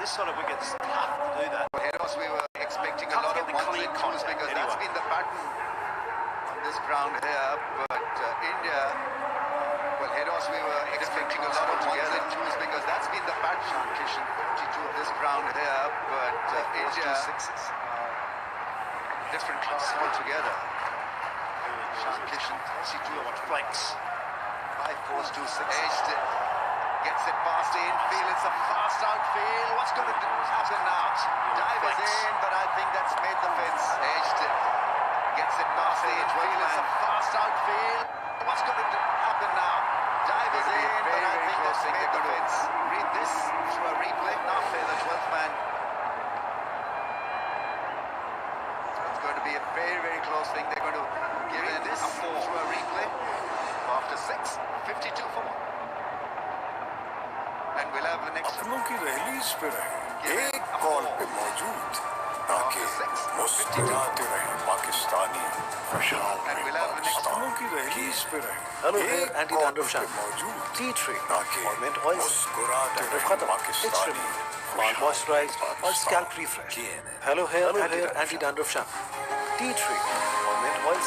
this sort of wicket's tough to do that. Heros, we were expecting a lot of ones and twos because that's been the pattern on this ground here. But India, well, Heros, we were expecting a lot of ones and twos because that's been the pattern. Ishan Kishan, 42 of this ground here. But India, different class altogether. Ishan Kishan, 42 of flex. 5 4s to 6. Edged it. Gets it past the infield. It's a fast outfield. What's going to happen now? Dive is in, but I think that's made the fence. Edged it. Gets it past the infield. It's a fast outfield. What's going to happen now? Dive is in, but I think that's made the fence. Read this through a replay. Now fair the 12th man. It's going to be a very, very close thing. They're going to give it this through a replay. After 6, 52 for 1. And we'll have the next अपनों की release पे रहे एक call पे मौजूद ताकि मुस्कुराते रहे पाकिस्तानी खुशहाल रहे अपनों की रिलीज पे रहे एक कॉल पे मौजूद टी ट्री ताकि मुस्कुराते रहे Pakistani Mal moisturized or scalp refresh. Hello hair anti-dandruff shampoo. Tea tree or mint oils.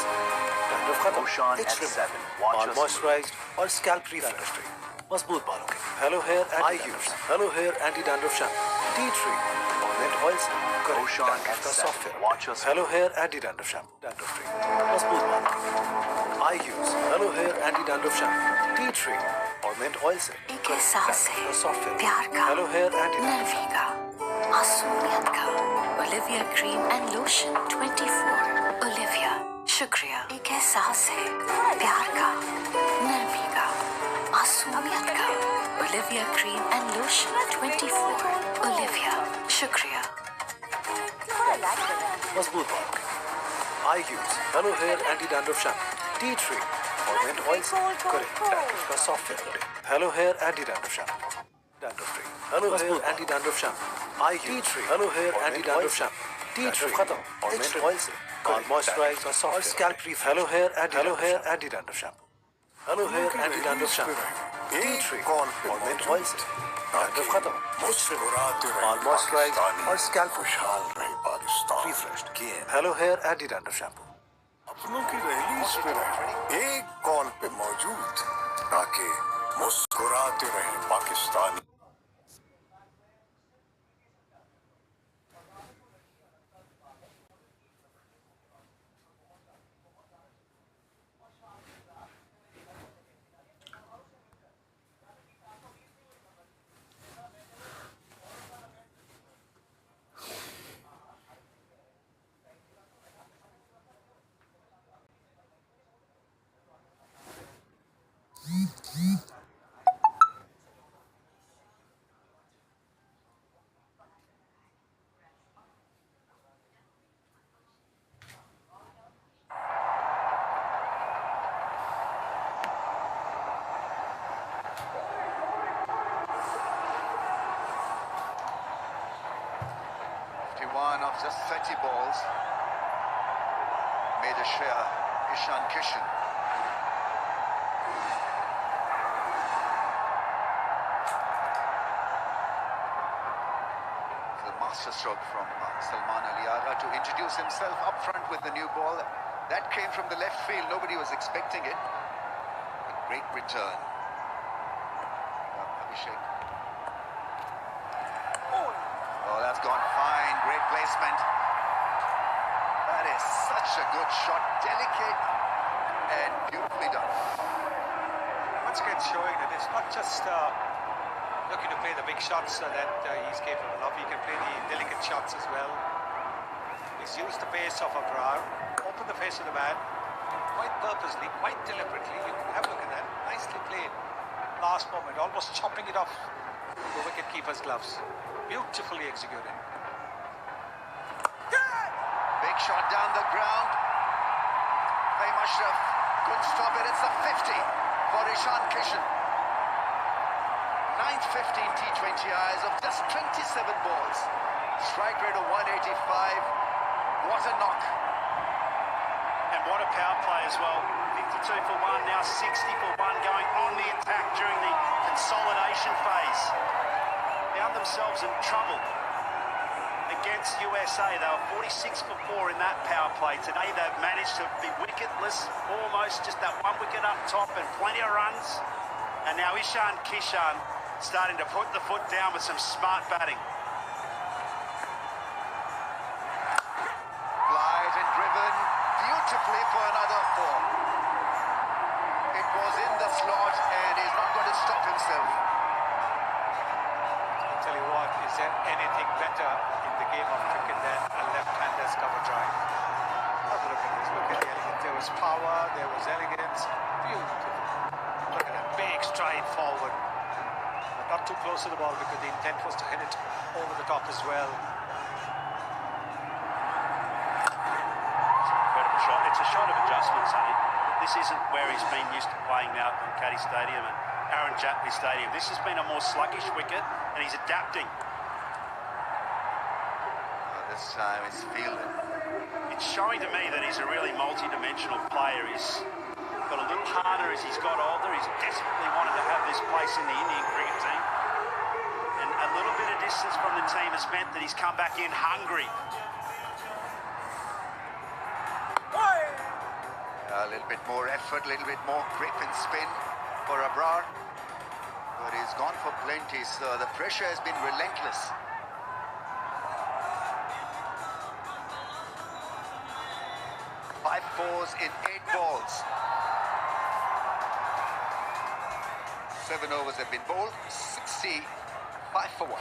Dandruff khatam. Oshan It's at 7. Mal moisturized or scalp refresh. मजबूत बालों के Hello hair anti-dandruff. Hello hair anti-dandruff shampoo. Tea tree or mint oils. Oshan at 7. Watch us. Hello hair anti-dandruff shampoo. Dandruff free. मजबूत बालों के I use Hello hair anti-dandruff shampoo. Tea tree और mint oil से एक एहसास है प्यार का, Hello hair anti-dandruff. नरमी का, मासूमियत का। Olivia cream and lotion 24। Olivia, शुक्रिया। एक एहसास है प्यार का, नरमी का, मासूमियत का। Olivia cream and lotion 24। Olivia, शुक्रिया। मजबूत बालों के I use Hello hair anti-dandruff shampoo. Tea tree और mint oil से करें dandruff का software. Hello hair anti-dandruff shampoo. Dandruff free. Hello hair anti-dandruff shampoo. I use tree. Hello hair anti-dandruff shampoo. Tea tree खत्म और mint oil से करें moisturize और soft scalp refresh. Hello hair anti-dandruff shampoo. Hello hair anti-dandruff shampoo. Tea tree और mint oil से dandruff खत्म और moisturize और scalp खुशहाल रहे Pakistan refreshed. Hello hair anti-dandruff shampoo. अपनों की रिलीज पे रहे एक कॉल पे मौजूद ताकि मुस्कुराते रहे Pakistani of just 30 balls made a share. Ishan Kishan. The masterstroke from Salman Ali Agha to introduce himself up front with the new ball. That came from the left field. Nobody was expecting it. A great return. Abhishek. Oh, that's gone fine. Great placement. That is such a good shot. Delicate and beautifully done. Once again showing that it's not just looking to play the big shots that he's capable of. He can play the delicate shots as well. He's used the pace of Abrar, opened the face of the man, quite purposely, quite deliberately. You can have a look at that. Nicely played. Last moment, almost chopping it off the wicket-keeper's gloves. Beautifully executed. Big shot down the ground. Fahim Ashraf couldn't stop it. It's a 50 for Ishan Kishan. 9th 15 T20Is of just 27 balls. Strike rate of 185. What a knock. And what a power play as well. 52 for 1, now 60 for 1 going on the attack during the consolidation phase. found themselves in trouble against USA. They were 46 for 4 in that power play. Today they've managed to be wicketless, almost just that one wicket up top and plenty of runs. And now Ishan Kishan starting to put the foot down with some smart batting. Glide and driven beautifully for another 4. It was in the slot and he's not going to stop himself. I'll tell you what, is there anything better in the game of cricket than a left-hander's cover drive? Have a look at this. Look at the elegance. There was power, there was elegance. Beautiful. Look at that big stride forward. But not too close to the ball because the intent was to hit it over the top as well. Incredible shot. It's a shot of adjustment, Sonny. This isn't where he's been used to playing now at Caddy Stadium and Aaron Jatley Stadium. This has been a more sluggish wicket and he's adapting. This time it's fielded. It's showing to me that he's a really multi-dimensional player. He's got a little harder as he's got older. He's desperately wanted to have this place in the Indian cricket team. And a little bit of distance from the team has meant that he's come back in hungry. A little bit more effort, a little bit more grip and spin for Abrar. But he's gone for plenty, so the pressure has been relentless. Five fours in 8 balls. 7 overs have been bowled, 60, 5 for 1.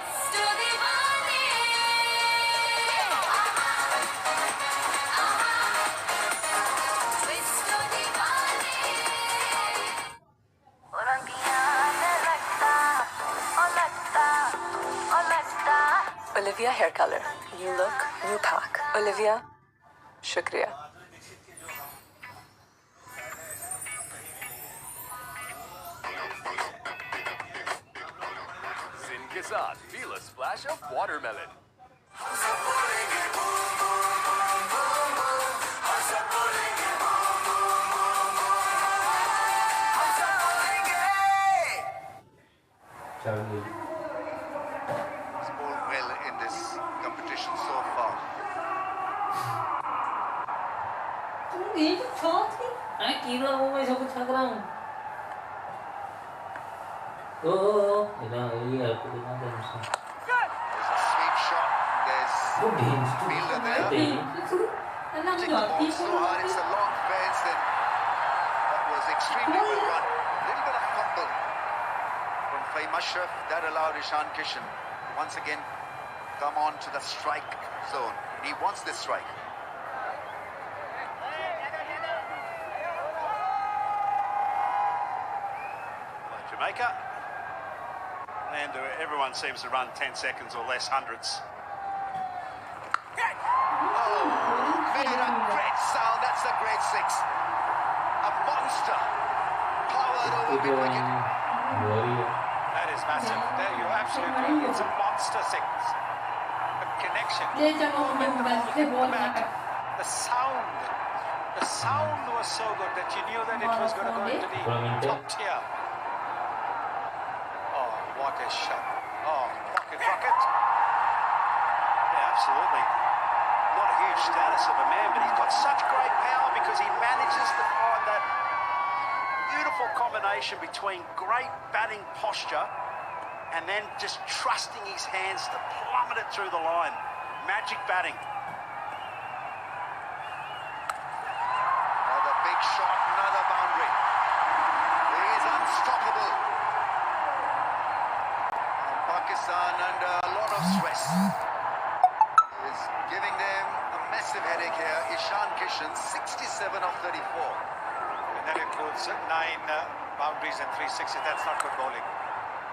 Olivia hair color. New look, new pack. Olivia, shukriya. Sin ke saath, feel a splash of watermelon. He's bowled well in this competition so far. ये जो shot थी मैं कीड़ा वो मैं सब थक रहा हूँ ओ इधर ये आपको दिखा दे मुझे There's a sweep shot. There's वो भेज fielder there. अल्लाह Hitting मुझे the आती ball so hard, it's a long fence, and that was extremely well run. A little bit of fumble from Fahim Ashraf. That allowed Ishan Kishan once again come on to the strike zone. He wants this strike. Jamaica. And everyone seems to run 10 seconds or less, hundreds. Made a great sound. That's a great 6. A monster. Powered over mid wicket. That is massive. There you absolutely. It's a monster 6. The connection. ये जब वो मैं बोल रहा है The sound was so good that you knew that it was going to go into the top tier. Oh, what a shot. Oh, pocket rocket. Yeah, absolutely. Not a huge status of a man, but he's got such great power because he manages to find that beautiful combination between great batting posture and then just trusting his hands to plummet it through the line. Magic batting. Another big shot, another boundary. He is unstoppable. And Pakistan under a lot of stress. Is giving them a massive headache here. Ishan Kishan, 67 of 34. And that includes 9 boundaries and 3 sixes. That's not good bowling.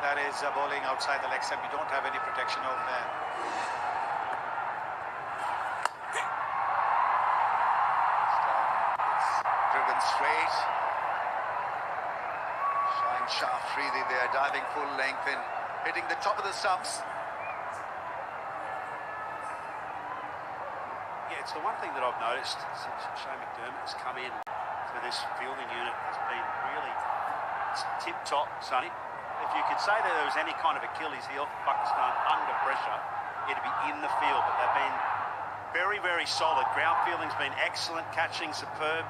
That is bowling outside the leg stump. You don't have any protection over there. It's driven straight. Shine Shah Afridi there, diving full length and hitting the top of the stumps. Yeah, it's the one thing that I've noticed since Shane McDermott has come in to this fielding unit has been really tip-top, Sonny. If you could say that there was any kind of Achilles heel for Pakistan under pressure, it'd be in the field. But they've been very, very solid. Ground fielding's been excellent, catching superb.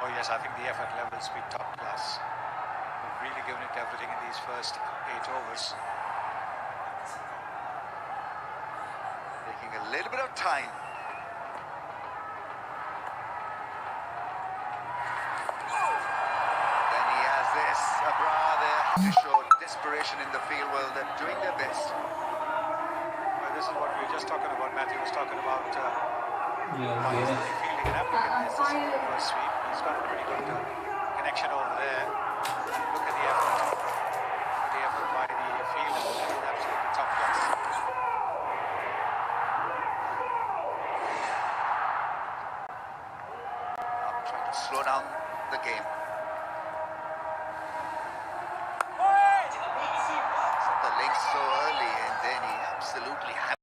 Oh yes, I think the effort level's been top class. We've really given it everything in these first 8 overs. Taking a little bit of time. Then he has this Abrar there to show desperation in the field. Well, they're doing their best. Well, this is what we were just talking about. Matthew was talking about fielding and African. This is the first sweep. He's got a pretty good connection over there. Look at the effort. The effort by the field is absolutely top class. I'm trying to slow down the game. Set the link so early and then he absolutely had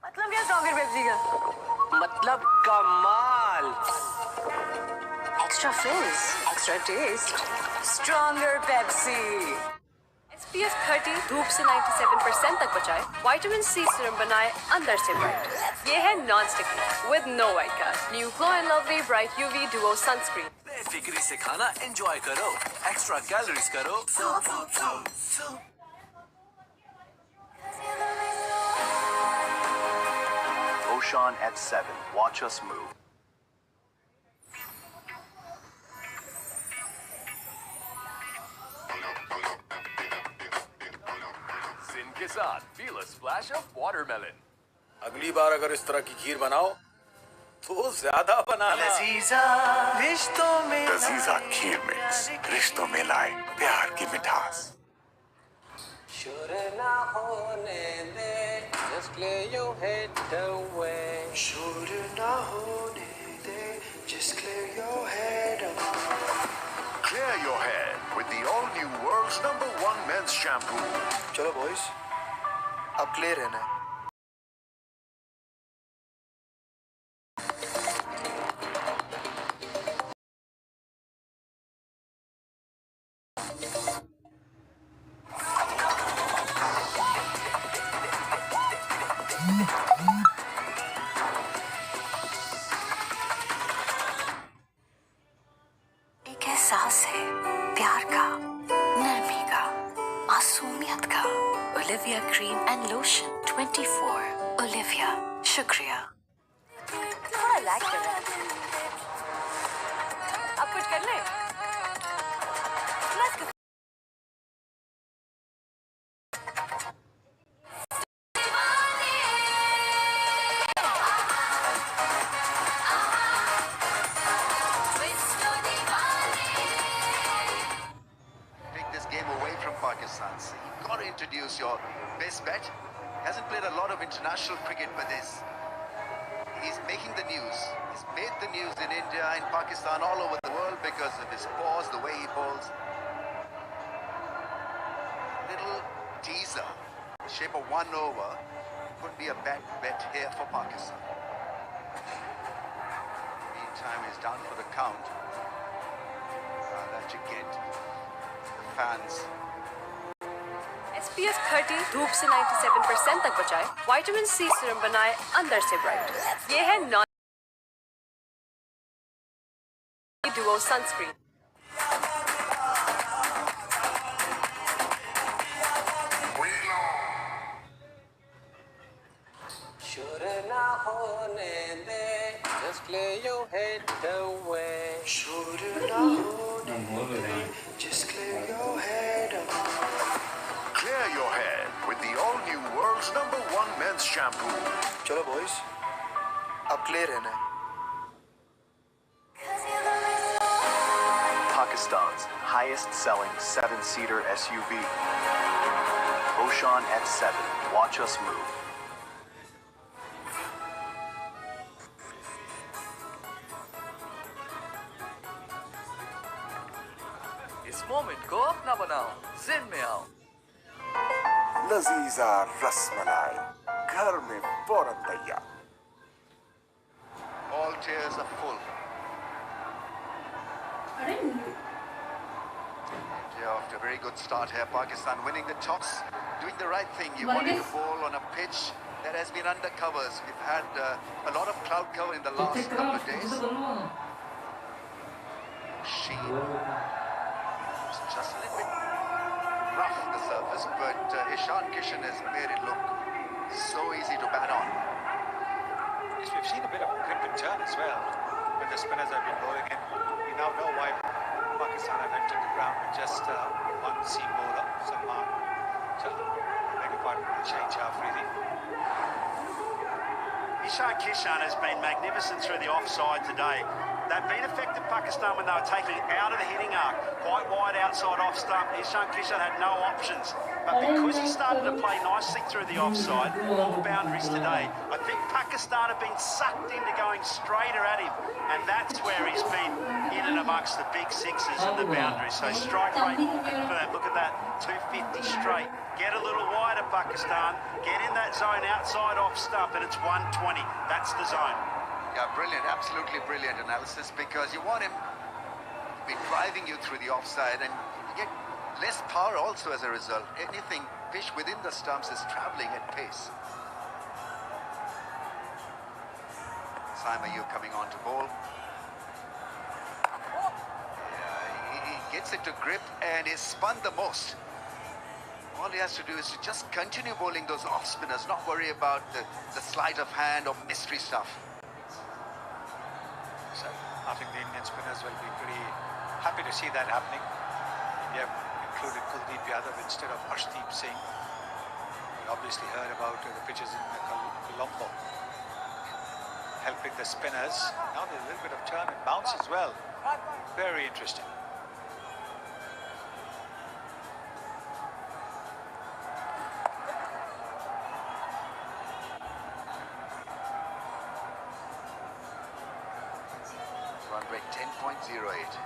मतलब क्या stronger Pepsi का मतलब कमाल extra fizz extra taste stronger Pepsi SPF 30 धूप से 97% तक बचाए, vitamin C serum बनाए अंदर से ब्राइट। ये है non sticky with no white cast. New glow and lovely bright UV duo sunscreen. बेफिक्री से खाना एंजॉय करो, एक्स्ट्रा कैलोरीज करो। Oshan at 7. Watch us move. Sin ke saath, feel a splash of watermelon. अगली बार अगर इस तरह की खीर बनाओ तो ज्यादा बनाना। रिश्तों में लजीजा खीर मिक्स रिश्तों में लाए प्यार की मिठास। शुरू ना होने दे, just clear your head away. शुरू ना होने दे, just clear your head away. Clear your head with the all-new world's #1 men's shampoo. चलो बॉयज, अब क्लियर रहना है। एक एहसास है प्यार का, नरमी का, मासूमियत का। Olivia cream and lotion 24। Olivia, शुक्रिया। थोड़ा लैग कर रहा है। अब कुछ कर ले। Let's go. take this game away from Pakistan. So you've got to introduce your best bet. Hasn't played a lot of international cricket, but he's making the news. He's made the news in India, in Pakistan, all over the world because of his pause, the way he bowls. Little teaser, shape of 1 over, could be a bad bet here for Pakistan. Meantime, he's down for the count. That you get the fans. SPF 30 धूप से 97% तक बचाए, vitamin C serum बनाए अंदर से bright. ये है non Duo sunscreen. शुरू ना होने दे, just clear your head away. शुरू ना होने दे, just clear your head away. Clear your head with the all-new world's #1 men's shampoo. चलो बॉयज, अब क्लियर रहना है। Pakistan's highest-selling 7-seater SUV. Oshan at 7. Watch us move. इस मोमेंट को अपना बनाओ, जिन में आओ। लजीजा रसमलाई घर में फौरन तैयार। All tiers are full. अरे India off to a very good start here. Pakistan winning the toss, doing the right thing. You wanted to bowl on a pitch that has been under covers. We've had a lot of cloud cover in the last couple of days. Sheen. It's just a little bit rough, the surface, but Ishan Kishan has made it look so easy to bat on. Yes, we've seen a bit of grip and turn as well when the spinners have been bowling in. We now know why Pakistan have entered the ground with just one seam bowler, Salman. I beg your pardon, Shaheen Shah Afridi. Ishan Kishan has been magnificent through the offside today. They've been effective, Pakistan, when they were taking out of the hitting arc, quite wide outside off stump. Ishan Kishan had no options. But because he started to play nicely through the offside, all boundaries today, I think Pakistan have been sucked into going straighter at him. And that's where he's been in and amongst the big sixes and the boundaries. So strike rate confirmed. Look at that, 250 straight. Get a little wider, Pakistan. Get in that zone outside off stump, and it's 120. That's the zone. Yeah, brilliant, absolutely brilliant analysis, because you want him to be driving you through the offside and you get less power also as a result. Anything fish within the stumps is travelling at pace. Saim Ayub coming on to bowl. Yeah, he gets it to grip and is spun the most. All he has to do is to just continue bowling those off spinners, not worry about the sleight of hand or mystery stuff. So I think the Indian spinners will be pretty happy to see that happening. India included Kuldeep Yadav instead of Harshdeep Singh. We obviously heard about the pitches in Colombo helping the spinners. Now there's a little bit of turn and bounce as well. Very interesting. Run rate 10.08.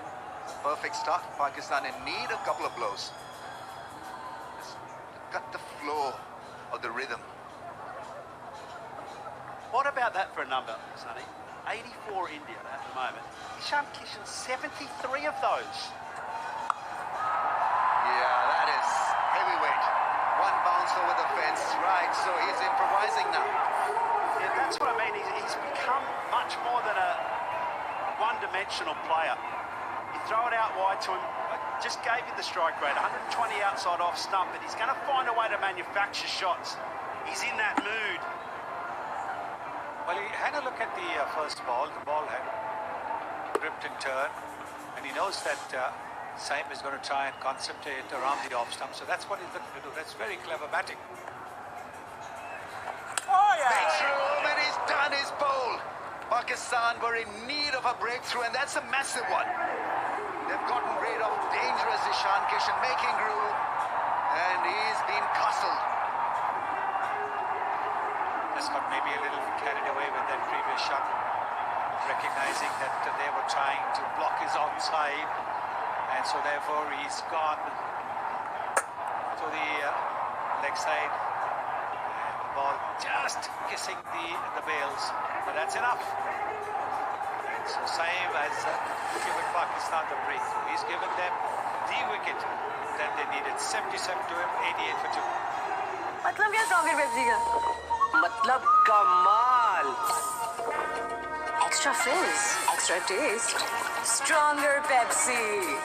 Perfect start. Pakistan in need a couple of blows. Just cut the flow of the rhythm. What about that for a number, Sonny? 84 India at the moment. Ishan Kishan, 73 of those. Yeah, that is heavyweight. One bounce over the fence, right, so he's improvising now. Yeah, that's what I mean. He's become much more than a one-dimensional player. You throw it out wide to him. I just gave you the strike rate, 120 outside off stump, but he's going to find a way to manufacture shots. He's in that mood. Well, he had a look at the first ball. The ball had gripped in turn, and he knows that Saim is going to try and concentrate around the off stump, so that's what he's looking to do. That's very clever batting. Oh, yeah! Makes room and he's done his bowl. Pakistan were in need of a breakthrough, and that's a massive one. They've gotten rid of dangerous Ishan Kishan, making room, and he's been castled. Just got maybe a little carried away with that previous shot, recognizing that they were trying to block his onside, and so therefore he's gone to the leg side, and the ball just kissing the bails, but that's enough. And so Saim has given Pakistan the breakthrough. He's given them the wicket that they needed. 77 to him, 88 for 2. मतलब क्या socket Pepsi का? मतलब कमाल। Extra fizz, extra taste, stronger Pepsi.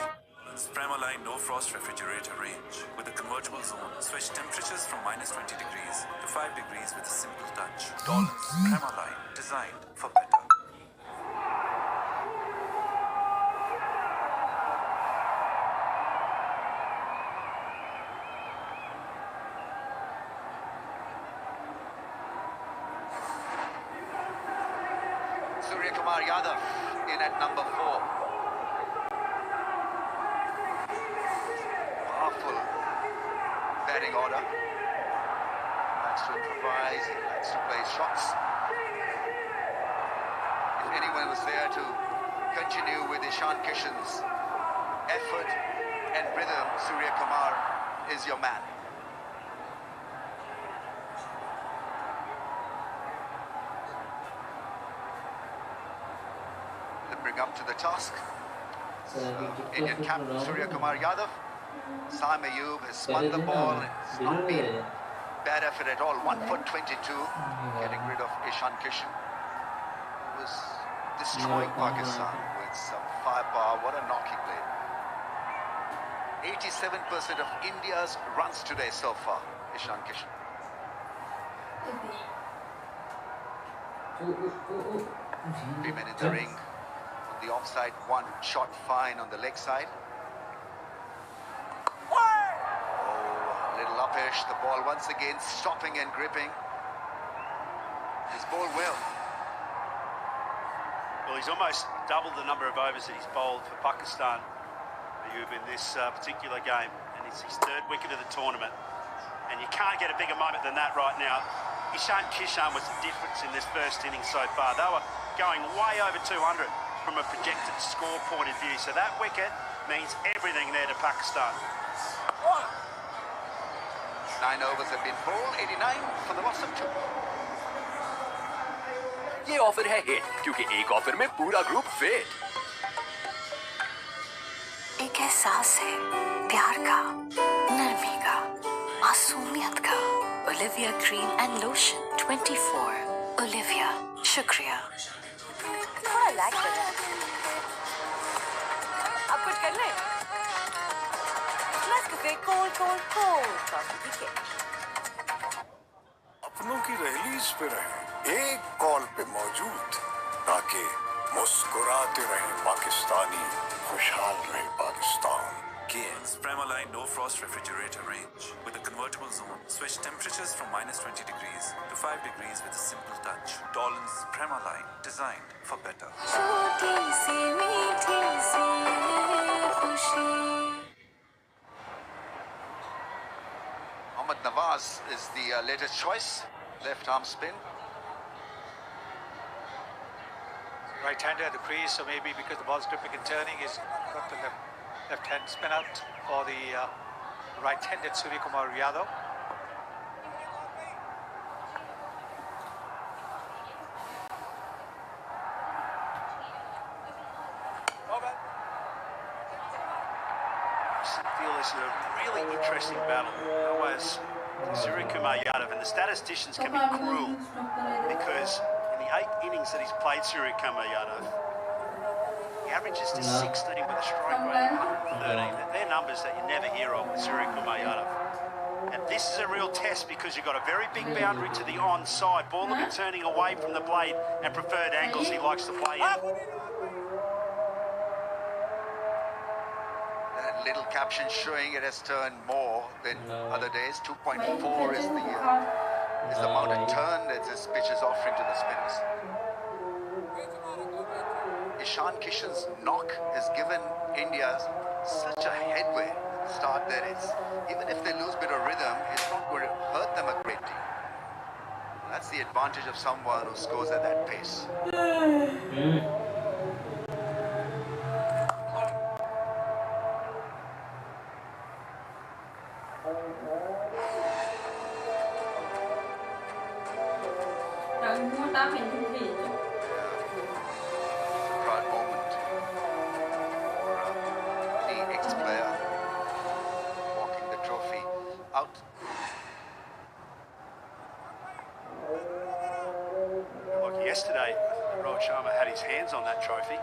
Primoline No Frost Refrigerator range with a convertible zone. Switch temperatures from -20 degrees to 5 degrees with a simple touch. Tolerance Primoline, designed for better. Suryakumar Yadav in at number 4. Powerful batting order. Likes to improvise, he likes to play shots. If anyone was there to continue with Ishan Kishan's effort and rhythm, Suryakumar is your man. gearing up to the task. Indian captain Surya Kumar Yadav. Saim Ayub has spun the ball. It's not been bad effort at all. 1 for 22, getting rid of Ishan Kishan, who was destroying Pakistan with some firepower. What a knock he played. 87% of India's runs today so far, Ishan Kishan. 3 men in the ring. On the offside, 1 shot fine on the leg side. Oh, a little uppish. The ball once again stopping and gripping. He's bowled well. Well, he's almost doubled the number of overs that he's bowled for Pakistan, Ayub, in this particular game. And it's his 3rd wicket of the tournament. And you can't get a bigger moment than that right now. Ishan Kishan was the difference in this first innings so far. They were going way over 200 from a projected score point of view. So that wicket means everything there to Pakistan. 9 overs have been bowled, 89 for the loss of 2. ये offer है hit क्योंकि एक offer में पूरा group fit. एक एहसास है प्यार का, नरमी का, मासूमियत का। Olivia cream and lotion 24। Olivia, शुक्रिया। थोड़ा लैग कर रहा है। अब कुछ कर ले। Let's get cold coffee, ठीक है? अपनों की रैलीज पे रहे, एक कॉल पे मौजूद, ताकि मुस्कुराते रहे पाकिस्तानी, खुशहाल रहे Pakistan. KX Premaline No Frost Refrigerator Range with a convertible zone. Switch temperatures from -20 degrees to 5 degrees with a simple touch. Tolerance Premaline, designed for better. छोटी सी मीठी सी खुशी। Mohammad Nawaz is the latest choice. Left arm spin. Right-hander at the crease, so maybe because the ball's gripping and turning, he's got the left hand spin out for the right-handed Surya Kumar Yadav. I feel this is a really interesting battle. Always Surya Kumar Yadav, and the statisticians can be cruel because in the 8 innings that he's played Surya Kumar Yadav, he averages to 16 with a strike rate of 113. They're numbers that you never hear of with Surya Kumar Yadav. And this is a real test because you've got a very big boundary to the onside. Ball will be turning away from the blade and preferred angles he likes to play in. That little caption showing it has turned more than other days. 2.4 is the amount of turn that this pitch is offering to the spinners. Ishan Kishan's knock has given India such a headway start that it's, even if they lose a bit of rhythm, it's not going to hurt them a great deal. That's the advantage of someone who scores at that pace. Proud moment for the ex-player walking the trophy out. Look, yesterday, Rohit Sharma had his hands on that trophy.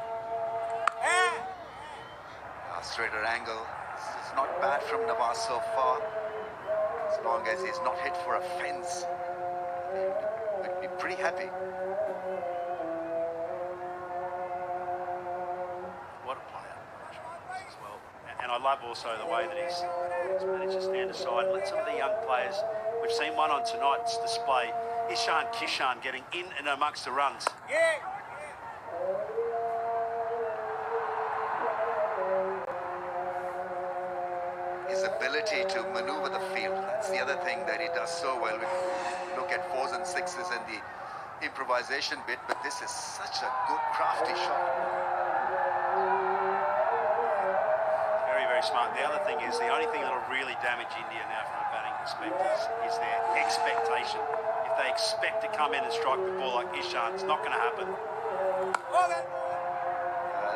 Straighter angle. This is not bad from Nawaz so far. As long as he's not hit for a fence, we'd be pretty happy. What a player as well. And I love also the way that he's managed to stand aside and let some of the young players, we've seen one on tonight's display, Ishan Kishan getting in and amongst the runs. His ability to maneuver the field, that's the other thing that he does so well. We look at 4s and 6s and the improvisation bit, but this is such a good crafty shot. Very, very smart. The other thing is, the only thing that will really damage India now from a batting perspective is their expectation. If they expect to come in and strike the ball like Ishan, it's not going to happen.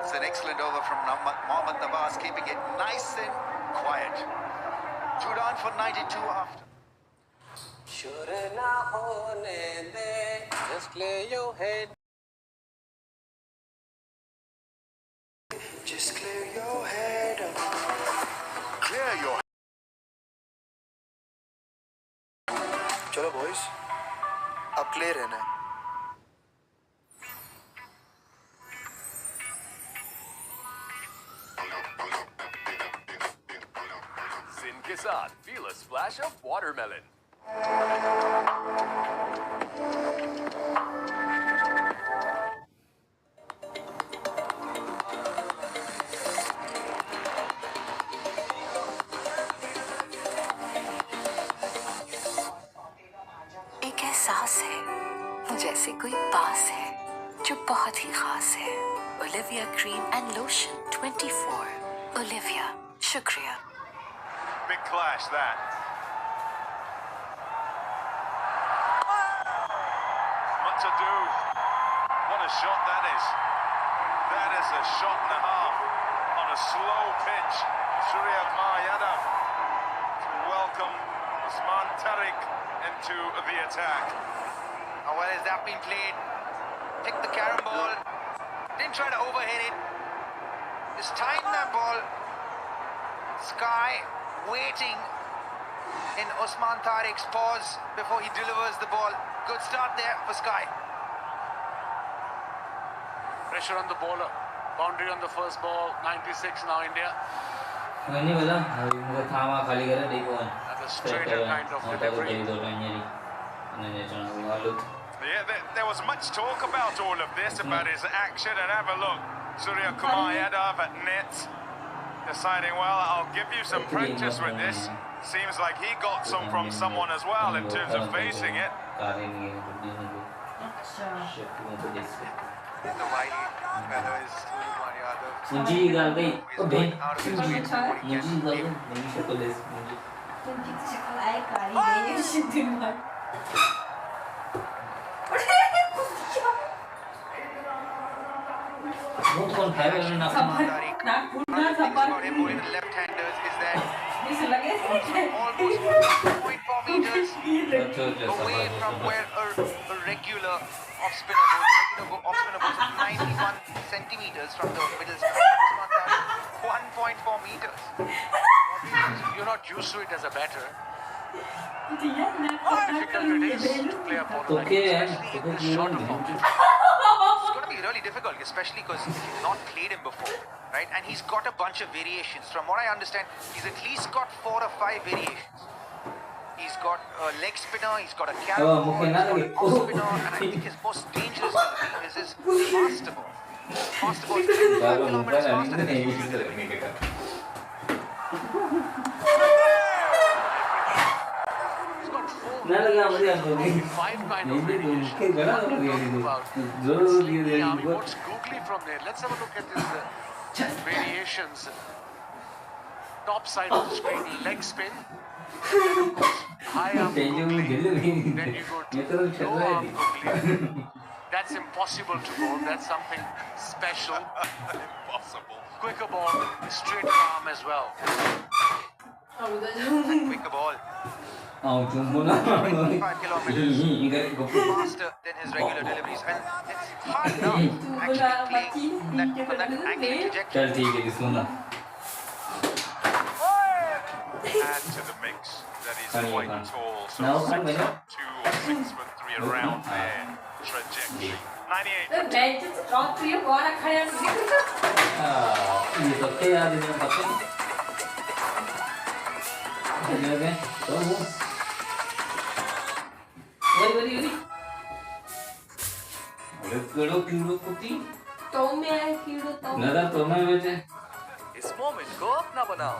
It's an excellent over from Mohammad Nawaz, keeping it nice and quiet. 2 down for 92 after. Sure na hone de, just lay your head. Just clear your head up. Clear your चलो boys अब clear रहना है Sin ke saath, feel a splash of watermelon. एक एहसास है जैसे कोई पास है जो बहुत ही खास है Olivia cream and lotion 24 Olivia शुक्रिया Big clash, that. Much ado. What a shot that is. That is a shot and a half on a slow pitch. Surya Kumar Yadav to welcome Usman Tariq into the attack. How well has that been played? Picked the carom ball. Didn't try to overhit it. Just tightened that ball. Sky waiting in Usman Tariq's pause before he delivers the ball. Good start there for Sky. Pressure on the bowler. Boundary on the first ball. 96 now India. नहीं बोला अभी मुझे थामा खाली करे देखो That's a straighter kind of delivery. Yeah, there was much talk about all of this, about his action, and have a look. Surya Kumar Yadav at net, deciding, well, I'll give you some practice with this. Seems like he got some from someone as well in terms of facing it. The wily fellow is Surya Yadav. मुझे गाल गई ओ बहन मुझे गाल गई मेरी शक्ल है मुझे तुमकी तो शक्ल आए काली गई है दिन भर वो कौन है वो ना ना about him bowling the left-handers is that इसे लगे almost 0.4 meters away from where a regular off-spinner bowls. A regular off-spinner bowls 91 centimeters from the middle spot. 1.4 meters. You're not used to it as a batter. How difficult it is to play a ball like this, especially in the shorter form. It's going to be really difficult, especially because you've not played him before, right? And he's got a bunch of variations. From what I understand, he's at least got 4 or 5 variations. He's got a leg spinner, he's got a carry ball, he's got an off spinner, and I think his most dangerous delivery is his faster ball. Faster ball is 25 kilometers faster than his usual delivery. ना लगा मुझे अभी Five kind of variations. What are you talking about? Sling the arm, he wants googly from there. Let's have a look at his variations. Top side of the screen, leg spin. Then of course, high arm googly. Then you go to low arm googly. That's impossible to bowl. That's something special. Impossible. Quicker ball, straighter arm as well. Quicker ball. 25 kilometers faster than his regular deliveries, and it's hard enough actually playing that angle trajectory. चल ठीक है सुना Add to the mix that is quite tall, so 6'2" or 6'3" around their trajectory. 98. मैं तो रात को ये वाला खड़ा ये तो क्या याद है पता नहीं लगे तो वो वरी अरे कीड़ो कीड़ो कुत्ती तो मैं आए कीड़ो तो ना तो मैं बेटे इस मोमेंट को अपना बनाओ.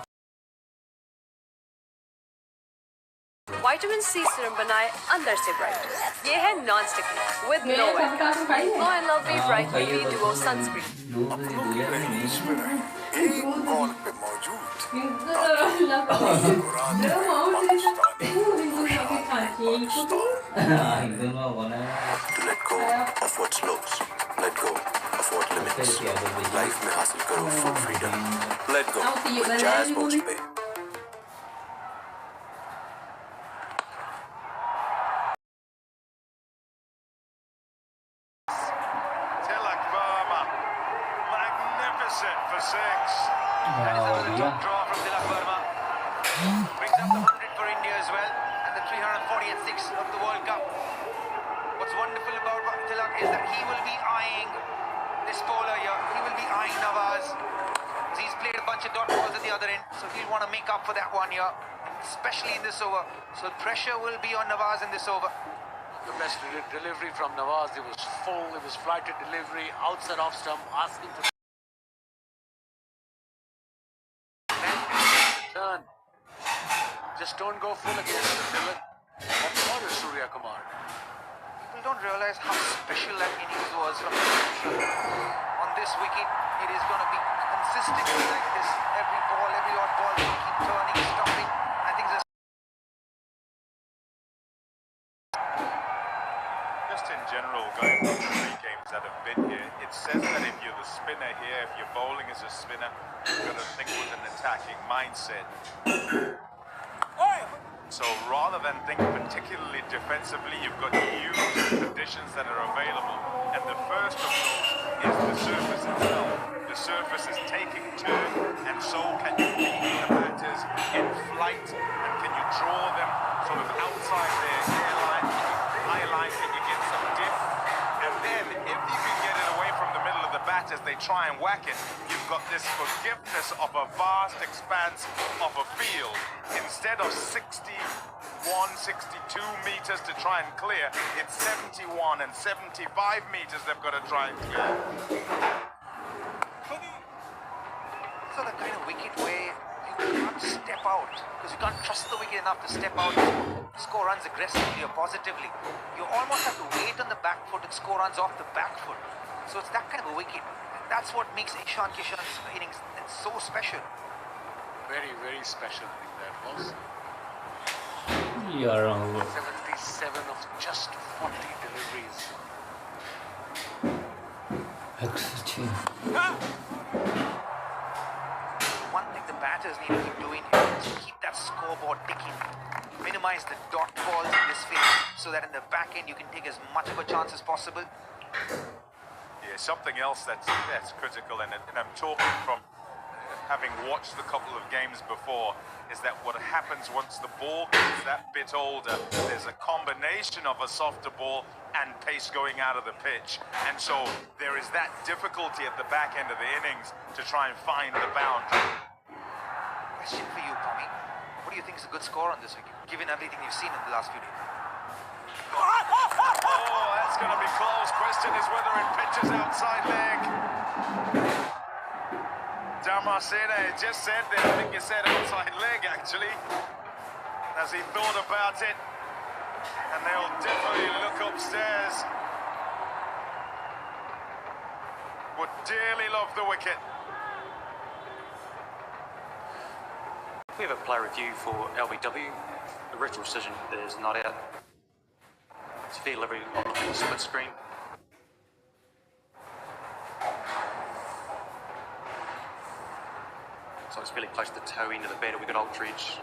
विटामिन सी सीरम बनाए अंदर से ब्राइट. ये है non sticky with no white cast. Glow and lovely bright UV duo sunscreen. एक कॉल पे मौजूद एकदम बना let go of what's lost, let go afford limits. Life में हासिल करो full freedom. Let go with Jazz Postpay. Tilak Verma, magnificent for six. That is a top draw from Tilak Verma. Brings up the 100 for India as well, and the 340 at 6 of the World Cup. What's wonderful about Tilak is that he will be eyeing this bowler here. He will be eyeing Nawaz. He's played a bunch of dot balls at the other end, so he'll want to make up for that one here, especially in this over. So pressure will be on Nawaz in this over. The best delivery from Nawaz. It was full, it was flighted delivery, outside off stump, asking for turn. Just don't go full again, Dylan. What is Surya Kumar? People don't realize how special that innings was from on this wicket. It is going to be consistently like this. Every ball, every odd ball, they keep turning, stopping. I think there's just in general, going from the three games that have been here, it says that if you're the spinner here, if you're bowling as a spinner, you've got to think with an attacking mindset. So rather than think particularly defensively, you've got to use the conditions that are available. And the first of those is the surface itself. The surface is taking turn, and so can you beat the batters in flight, and can you draw them sort of outside their hairline, eye line, can you get some dip? And then, if you can get it away from the middle of the bat as they try and whack it, you've got this forgiveness of a vast expanse of a field. Instead of 61, 62 meters to try and clear, it's 71 and 75 meters they've got to try and clear. so the kind of wicket where you can't step out because you can't trust the wicket enough to step out, score runs aggressively or positively. You almost have to wait on the back foot and score runs off the back foot. So it's that kind of a wicket. That's what makes Ishan Kishan's innings so special. Very, very special I think that was. You're wrong. 77 of just 40 deliveries. One thing the batters need to keep doing here is keep that scoreboard ticking. Minimize the dot balls in this phase so that in the back end you can take as much of a chance as possible. Yeah, something else that's critical, and I'm talking from having watched the couple of games before, is that what happens once the ball gets that bit older, there's a combination of a softer ball and pace going out of the pitch. And so there is that difficulty at the back end of the innings to try and find the boundary. Question for you, Tommy. What do you think is a good score on this wicket, given everything you've seen in the last few days? Oh, that's going to be close. Question is whether it pitches outside leg. Damascene just said there, I think you said outside leg actually, as he thought about it. And they'll definitely look upstairs. Would dearly love the wicket. We have a play review for LBW. The original decision is not out. It's fair delivery on the split screen. So it's fairly close to the toe end of the batter. We've got Aldridge.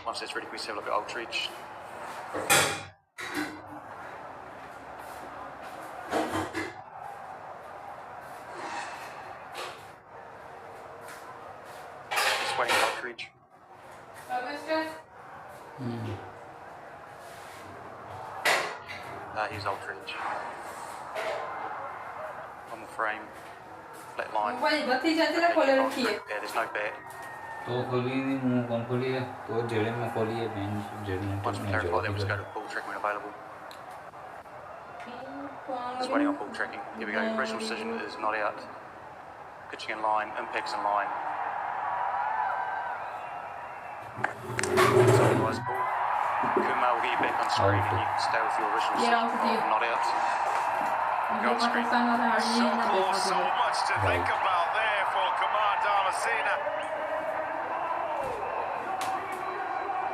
Once that's ready, we have a look at Aldridge. Just waiting for Aldridge. Here's Aldridge. On the frame. Flat line. There's no bat. तो खोलिए नहीं मुंह कौन खोलिए तो जड़े में खोलिए बेंच जड़ में Once we clarify that, we'll just go to ball tracking when available. Just waiting on ball tracking. Here we go. Original decision is not out. Pitching in line, impacts in line. Sunrise ball. Kumar will get you back on screen and you can stay with your original decision of not out. Go on screen. So close, so much to think about there for Kumar Damascene.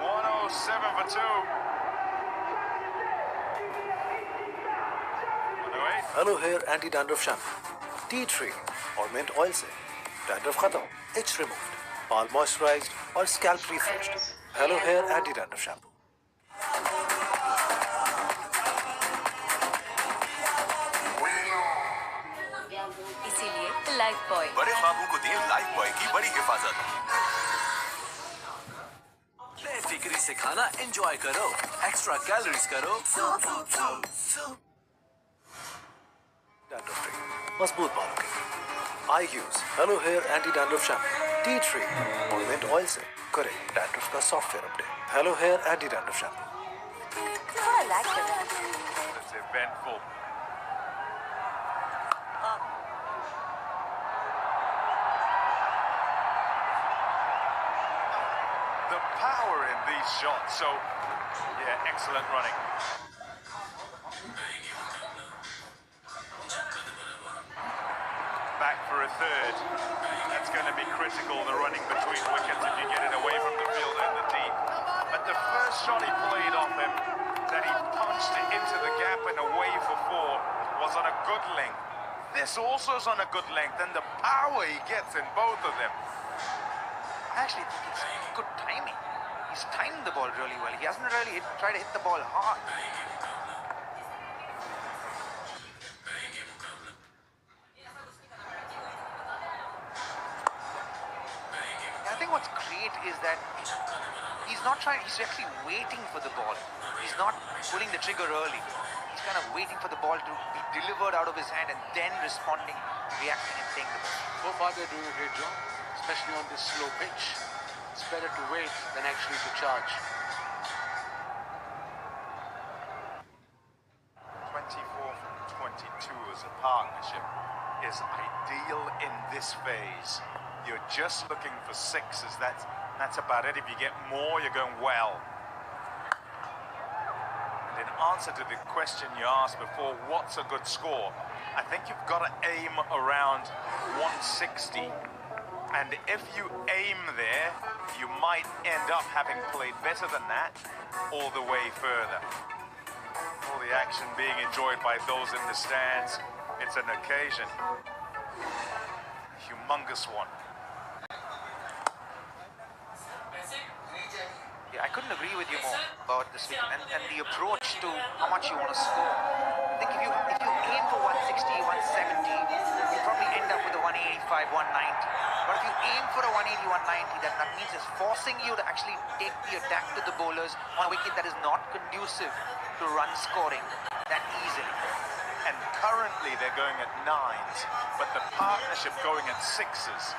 107 for 2. 108 for hello hair anti dandruff shampoo, tea tree और mint oil से dandruff खत्म, itch removed, बाल moisturised और scalp refreshed. Hello hair anti dandruff shampoo. इसीलिए Lifebuoy, बड़े ख्वाबों को day life boy की बड़ी हिफाजत। बेफिक्री से खाना एंजॉय करो, एक्स्ट्रा कैलोरीज करो। डैंड्रफ फ्री, मजबूत बालों के लिए I use hello hair anti dandruff shampoo, tea tree और मिंट ऑयल से करे डैंड्रफ का software update. Hello hair anti dandruff shampoo. It's eventful. The power in these shots, so yeah, excellent running. Back for a third. That's going to be critical, the running between wickets if you get it away from the field and the deep. But the first shot he played off him, that he punched it into the gap and away for four, was on a good length. This also is on a good length, and the power he gets in both of them. I actually think it's good timing. He's timed the ball really well. He hasn't really tried to hit the ball hard. I think what's great is that he's not trying, he's actually waiting for the ball. He's not pulling the trigger early. He's kind of waiting for the ball to be delivered out of his hand and then responding, reacting and taking the ball. So far they're doing a great job, especially on this slow pitch. It's better to wait than actually to charge. 24 from 22 as a partnership is ideal in this phase. You're just looking for sixes. That's about it. If you get more, you're going well. And in answer to the question you asked before, what's a good score? I think you've got to aim around 160. And if you aim there, you might end up having played better than that all the way further. All the action being enjoyed by those in the stands. It's an occasion. Humongous one. Yeah, I couldn't agree with you more about this weekend and the approach to how much you want to score. I think if you aim for 160, 170, you probably end up with a 185, 190. But if you aim for a 180, 190, that means it's forcing you to actually take the attack to the bowlers on a wicket that is not conducive to run scoring that easily. And currently they're going at nines, but the partnership going at sixes.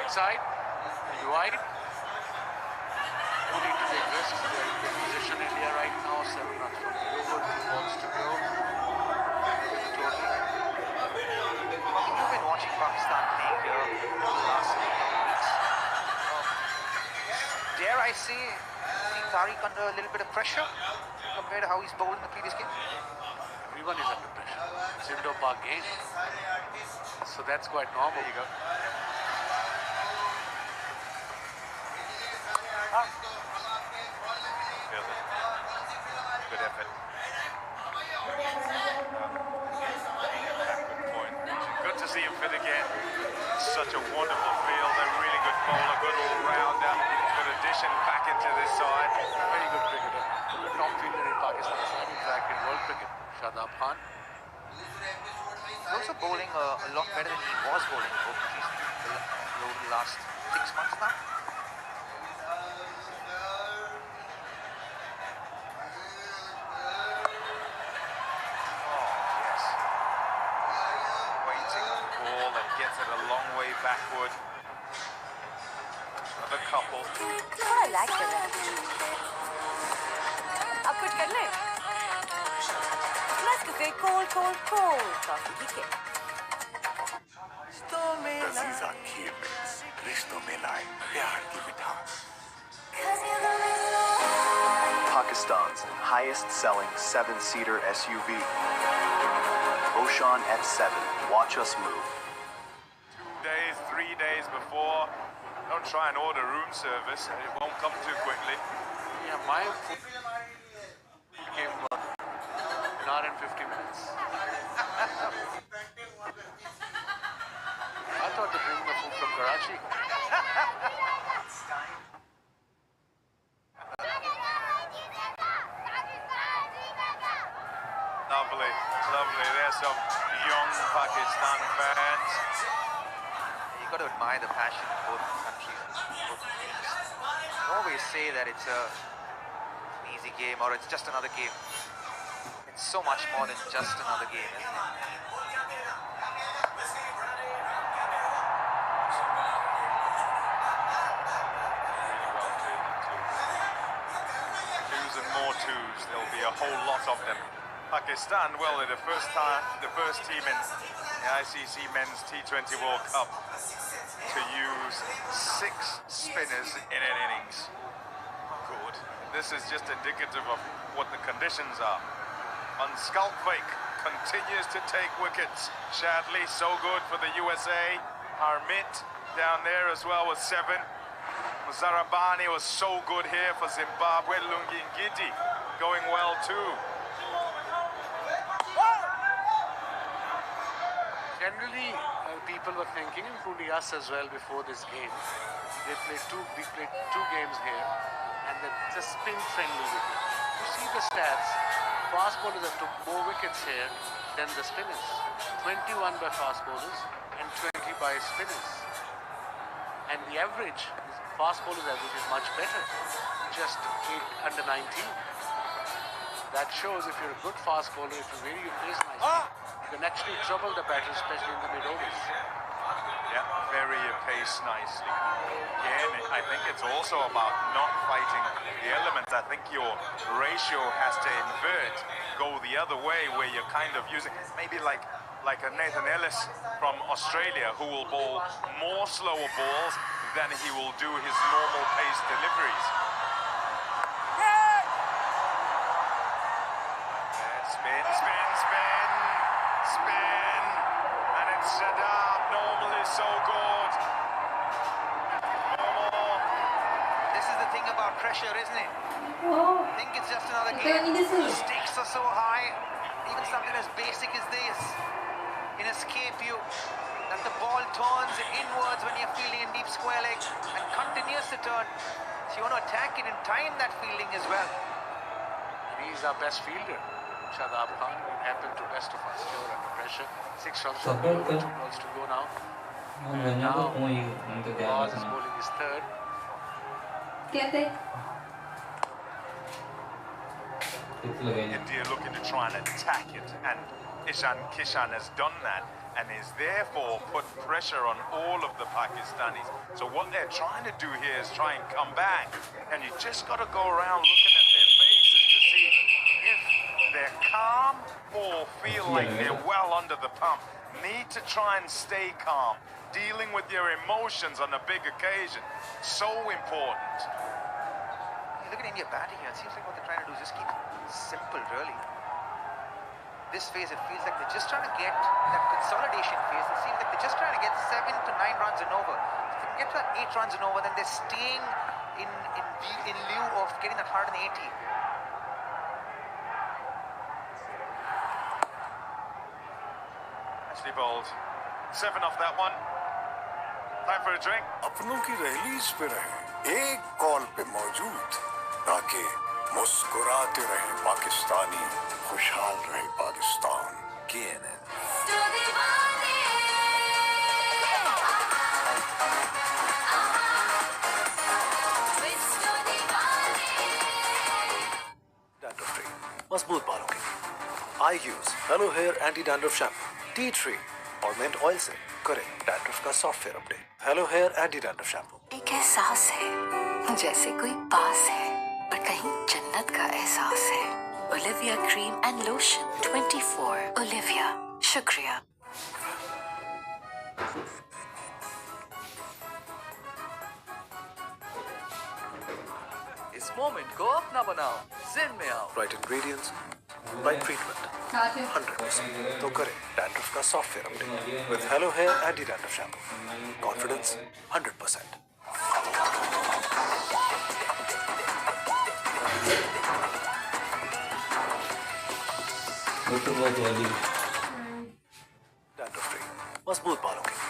Inside, you wide. No need to take risks. They're in good position India right now. 7 runs from the over, 2 balls to go. Totally. You've been watching Pakistan play here for the last couple of weeks. Dare I say, see Tariq under a little bit of pressure compared to how he's bowled in the previous game? Everyone is under pressure. It's indoor park game. So that's quite normal. There you go. Feels it. Good effort. Backward point. Good to see him fit again. Such a wonderful field. A really good bowler, good all-rounder. Good addition back into this side. Very good cricketer. The top fielder in Pakistan side, in fact, in world cricket. Shadab Khan. He's also bowling a lot better than he was bowling over the last 6 months now. Gets it a long way backward. Another couple. थोड़ा lag कर रहा है। अब कुछ कर ले। Nescafe cold coffee ठीक है। लजीजा खीर रिश्तों में लाए प्यार की मिठास। Pakistan's highest selling 7-seater SUV. Ocean F7. Watch us move. 2 days, 3 days before. Don't try and order room service. It won't come too quickly. Yeah, my food came hour and 50 minutes. I thought they bring the food from Karachi. Lovely, lovely. There's some young Pakistan fans. You've got to admire the passion in both countries, both teams. You always say that it's an easy game or it's just another game. It's so much more than just another game, isn't it? Twos and more twos. There'll be a whole lot of them. Pakistan, well, they're the first team in the ICC Men's T20 World Cup to use 6 spinners in an innings. Good. This is just indicative of what the conditions are. And Skulpvik continues to take wickets. Shadley, so good for the USA. Harmit down there as well with 7. Zarabani was so good here for Zimbabwe. Lungi Ngidi going well too. Generally, people were thinking, including us as well, before this game. We played two games here, and it's a spin-friendly wicket. You see the stats. Fast bowlers have took more wickets here than the spinners. 21 by fast bowlers and 20 by spinners. And the average, fast bowlers average is much better. Just 8 under 19. That shows if you're a good fast bowler, if you vary your pace nicely, you can actually trouble the batter, especially in the mid-overs. Yeah, vary your pace nicely. Again, I think it's also about not fighting the elements. I think your ratio has to invert, go the other way, where you're kind of using, maybe like a Nathan Ellis from Australia, who will bowl more slower balls than he will do his normal pace deliveries. Spin, spin, spin, spin, and it's Shadab, normally so good. This is the thing about pressure, isn't it? Oh. I think it's just another game. The stakes are so high. Even something as basic as this can escape you. That the ball turns inwards when you're fielding in deep square leg and continues to turn. So you want to attack it and time that fielding as well. He's our best fielder, Shadab Khan. It happened to best of us here under pressure. 6 runs from 2 balls to go now. And now, Ball is bowling his 3rd. India looking to try and attack it, and Ishan Kishan has done that and is therefore put pressure on all of the Pakistanis. So what they're trying to do here is try and come back, and you just got to go around looking at their faces to see if they're calm or feel like they're well under the pump. Need to try and stay calm. Dealing with your emotions on a big occasion, so important. Look at India batting here. It seems like what they're trying to do is just keep it simple, really. This phase, it feels like they're just trying to get that consolidation phase. It seems like they're just trying to get 7 to 9 runs and over. If they can get to that 8 runs and over, then they're staying in lieu of getting that 180. Actually bowled 7 off that one. Time for a drink. अपनों की release पे रहे, एक call पे मौजूद, ताकि मुस्कुराते रहे पाकिस्तानी, खुशहाल रहे पाकिस्तान। KNN। Dandruff free, मजबूत बालों के लिए। I use Hello Hair Anti-Dandruff Shampoo, tea tree और mint oil से करें डैंड्रफ का software update. Hello hair anti dandruff shampoo. एक एहसास है जैसे कोई पास है पर कहीं जन्नत का एहसास है। Olivia cream and lotion 24 Olivia शुक्रिया। इस मोमेंट को अपना बनाओ, जिन में आओ। राइट इंग्रेडिएंट्स, राइट ट्रीटमेंट, 100% तो करें डैंड्रफ का software update with hello hair anti dandruff shampoo. Confidence 100%। तो बहुत वाली Dandruff free. मजबूत बालों के लिए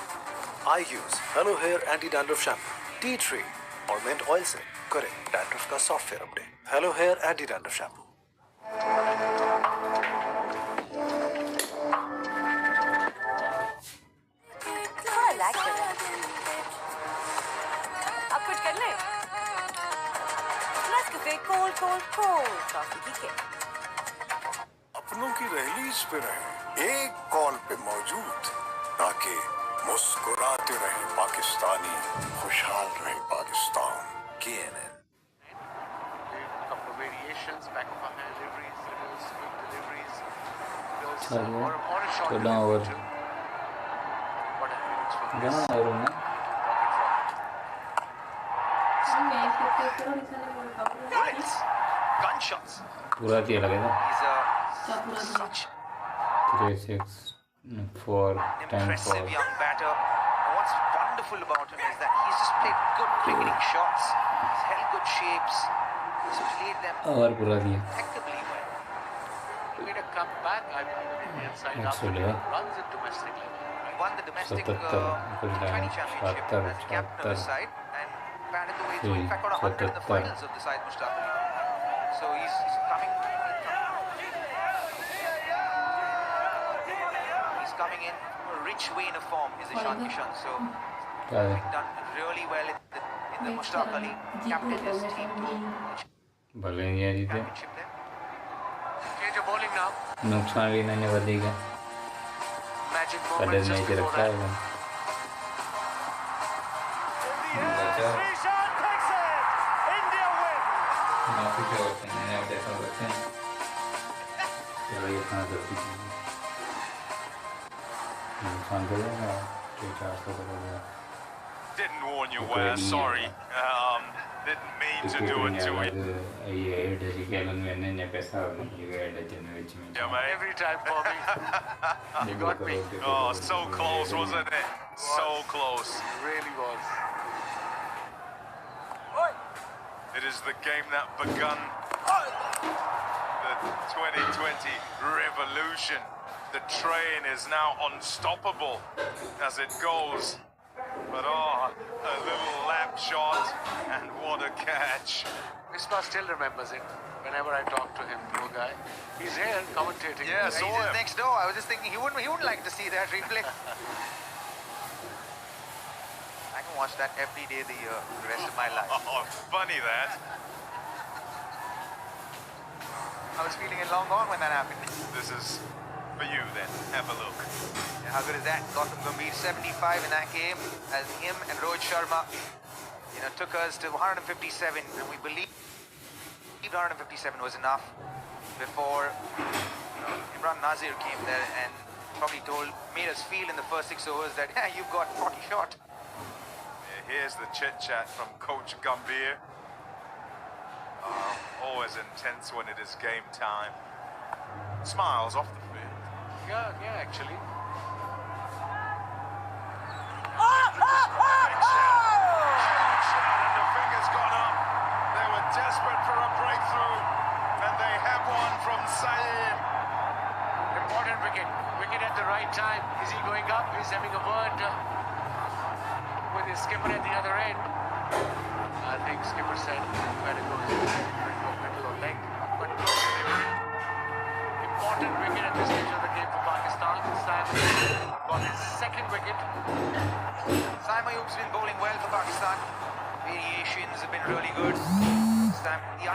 I use Hello Hair Anti Dandruff Shampoo, Tea Tree और Mint Oil से करें dandruff का software update. Hello Hair Anti Dandruff Shampoo. थोड़ा लैग कर रहा है. अब कुछ कर ले. नेस्कैफे कोल्ड कॉफी की किक. अपनों की रैलीज पे रहे, एक कॉल पे मौजूद, ताकि मुस्कुराते रहे पाकिस्तानी, खुशहाल रहे Pakistan. KNN. A couple of variations, back of our hand deliveries, little quick deliveries. Or a short चौदह over. What a minutes for this. 11 over में Bullets, gunshots. पूरा किया लगेगा. He's such 3-6 4 10 impressive 4. young batter. And what's wonderful about him is that he's just played good cricketing shots. He's held good shapes. He's played them over पूरा दिया. impeccably well. Made a comeback. I believe in Indian side after Actually, runs it domestically. He won the domestic 77 कुछ T20 line championship 77 as captain of the 77 side and batted the way through. In fact, got 100 in the finals of the side, Mushtaq Ali. So he's coming in a rich vein of form, is Ishan Kishan. So he's done really well in the Mushtaq Ali captain his team to भले ही जीते. championship there. Change of bowling now. नुकसान भी नहीं बदलेगा. Magic कदर moment नहीं just के before रखा है that. वो. माफी क्या होते हैं? मैंने अब देखा होते हैं. चलो ये खाना जल्दी कीजिए. नुकसान कर देगा. 400 कर देगा. Didn't warn you well, sorry. Didn't mean to do it to you. ये डेली कैलन में ने पैसा ये गया जन विच में. Yeah, mate. Every time for me. You got me. Oh, so close, wasn't it? So close. Really was. It is the game that begun the 2020 revolution. The train is now unstoppable as it goes. But oh, a little lap shot, and what a catch. Misbah still remembers it. Whenever I talk to him, poor guy. He's here commentating. Yeah, He's saw just him. next door. I was just thinking he wouldn't like to see that replay. I can watch that every day of the year, the rest of my life. Oh, funny that. I was feeling it long gone when that happened. This is for you then. Have a look. And how good is that? Gautam Gambhir 75 in that game as him and Rohit Sharma, took us to 157, and we believed 157 was enough before Imran Nazir came there and probably made us feel in the first 6 overs that you've got 40 shot. Here's the chit chat from Coach Gambhir. Always intense when it is game time. Smiles off the field. Yeah, actually. And the fingers gone up. They were desperate for a breakthrough, and they have one from Saeed. Important wicket. Wicket at the right time. Is he going up? He's having a word with his skipper at the other end. I think skipper said whether it goes middle or leg. But important wicket at this stage of the game for Pakistan. Saim got his second wicket. Saim Ayub's been bowling well for Pakistan. Variations have been really good. Saim, the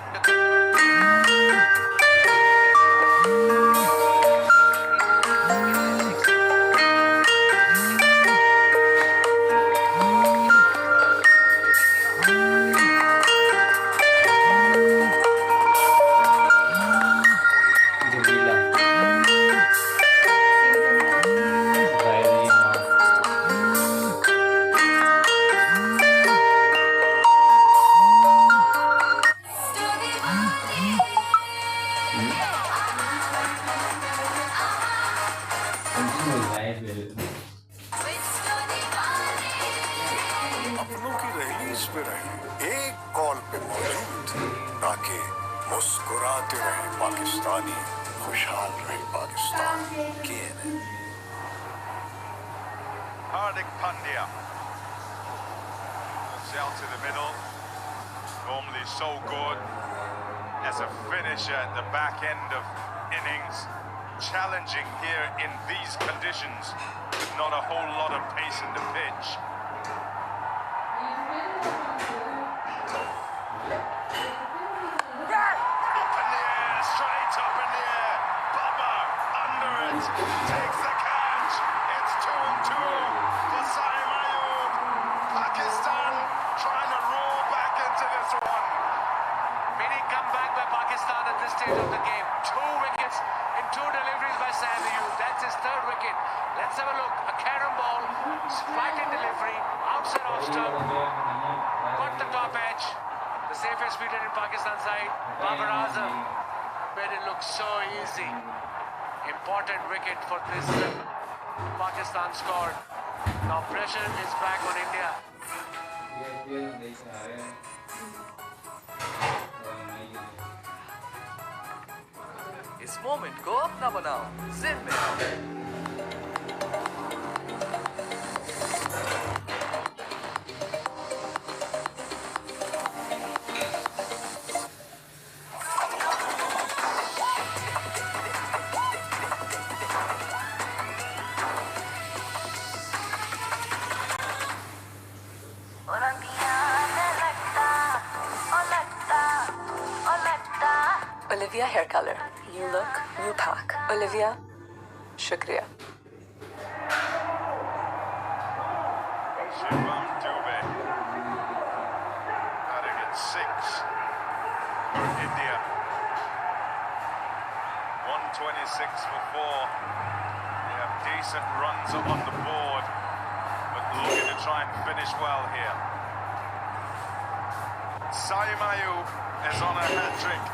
अपनों की rallies पे रहे, एक call पे मौजूद, ताकि मुस्कुराते रहे पाकिस्तानी, खुशहाल रहे पाकिस्तान गेंद है Hardik Pandya looks out to the middle. Normally so good as a finisher at the back end of innings. Challenging here in these conditions with not a whole lot of pace in the pitch. Up in the air, straight up in the air. Baba under it, takes the catch. It's 2-2 for Saim Ayub. Pakistan trying to roar back into this one. Many comeback by Pakistan at this stage of the game. 2 wickets in 2 deliveries by Saim Ayub. That's his 3rd wicket. Let's have a look. A cannon ball, striking delivery, outside off stump. Got the top edge. The safest fielder in Pakistan side, Babar Azam. Made it look so easy. Important wicket for this Pakistan scored. Now pressure is back on India. इस moment को अपना बनाओ जिन में आओ Olivia hair color. New look, new pack. Olivia, shukriya. Shivam Dube batting at 6 for India. 126 for 4. They have decent runs on the board, but looking to try and finish well here. Saim Ayub is on a hat-trick.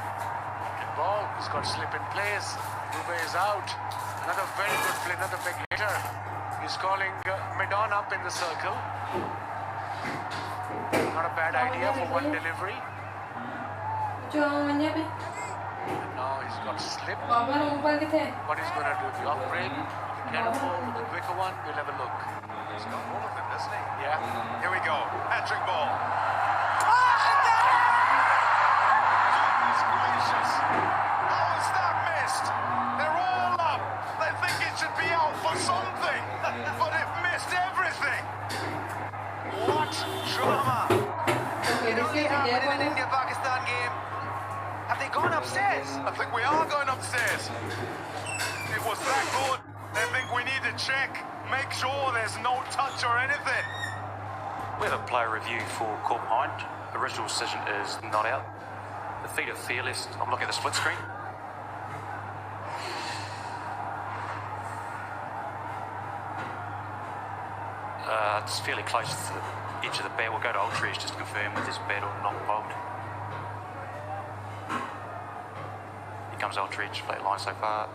Ball, he's got slip in place. Dube is out. Another very good play, another big hitter. He's calling mid-on up in the circle. Not a bad idea for one delivery. And now he's got slip. What he's going to do? The off break, the cannon ball, the quicker one. We'll have a look. He's got all of them, doesn't he? Yeah. Here we go. Hat-trick ball. How is that missed? They're all up. They think it should be out for something, but it missed everything. What drama? It only happened in an India-Pakistan game. Have they gone upstairs? I think we are going upstairs. It was that good. They think we need to check, make sure there's no touch or anything. We have a player review for caught behind. Original decision is not out. The feet are fearless. I'm looking at the split screen. It's fairly close to the edge of the bat. We'll go to Ultrees just to confirm if there's bat or not involved. Here comes Ultrees, flat line so far.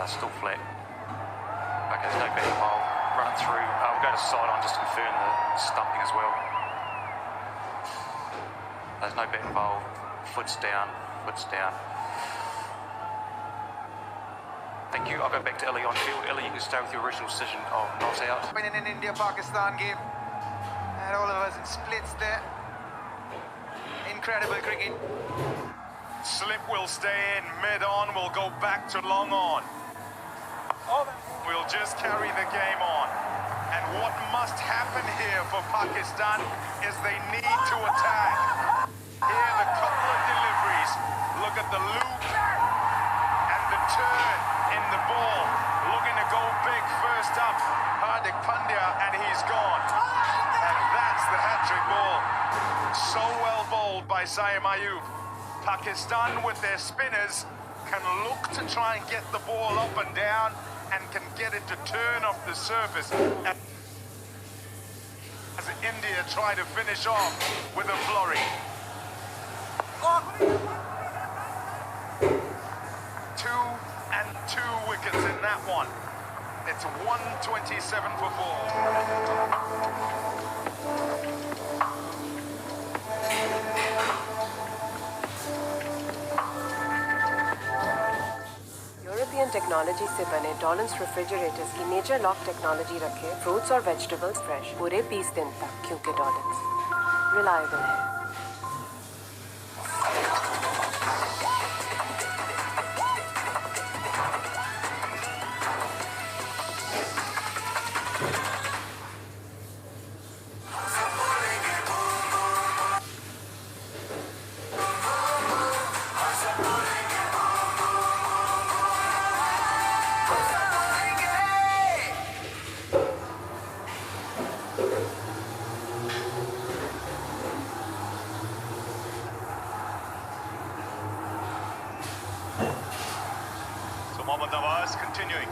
Still flat. Okay, there's no bat involved. Run it through. We'll go to side on just to confirm the stumping as well. There's no bat involved. Foot's down, foot's down. Thank you. I'll go back to Ellie on field. Ellie, you can stay with your original decision of not out. Been in an India-Pakistan game. And all of us in splits there. Incredible cricket. Slip will stay in, mid-on will go back to long on. We'll just carry the game on. And what must happen here for Pakistan is they need to attack. Here the couple of deliveries. Look at the loop and the turn in the ball. Looking to go big first up. Hardik Pandya, and he's gone. And that's the hat-trick ball. So well bowled by Saim Ayub. Pakistan with their spinners can look to try and get the ball up and down and can get it to turn off the surface. As India try to finish off with a flurry. 2 and 2 wickets in that one. It's 127 for 4. Technology से बने डॉलन्स refrigerators की nature lock technology रखे fruits और vegetables fresh पूरे 20 दिन तक, क्योंकि डॉलन्स reliable है। Mohammad Nawaz continuing.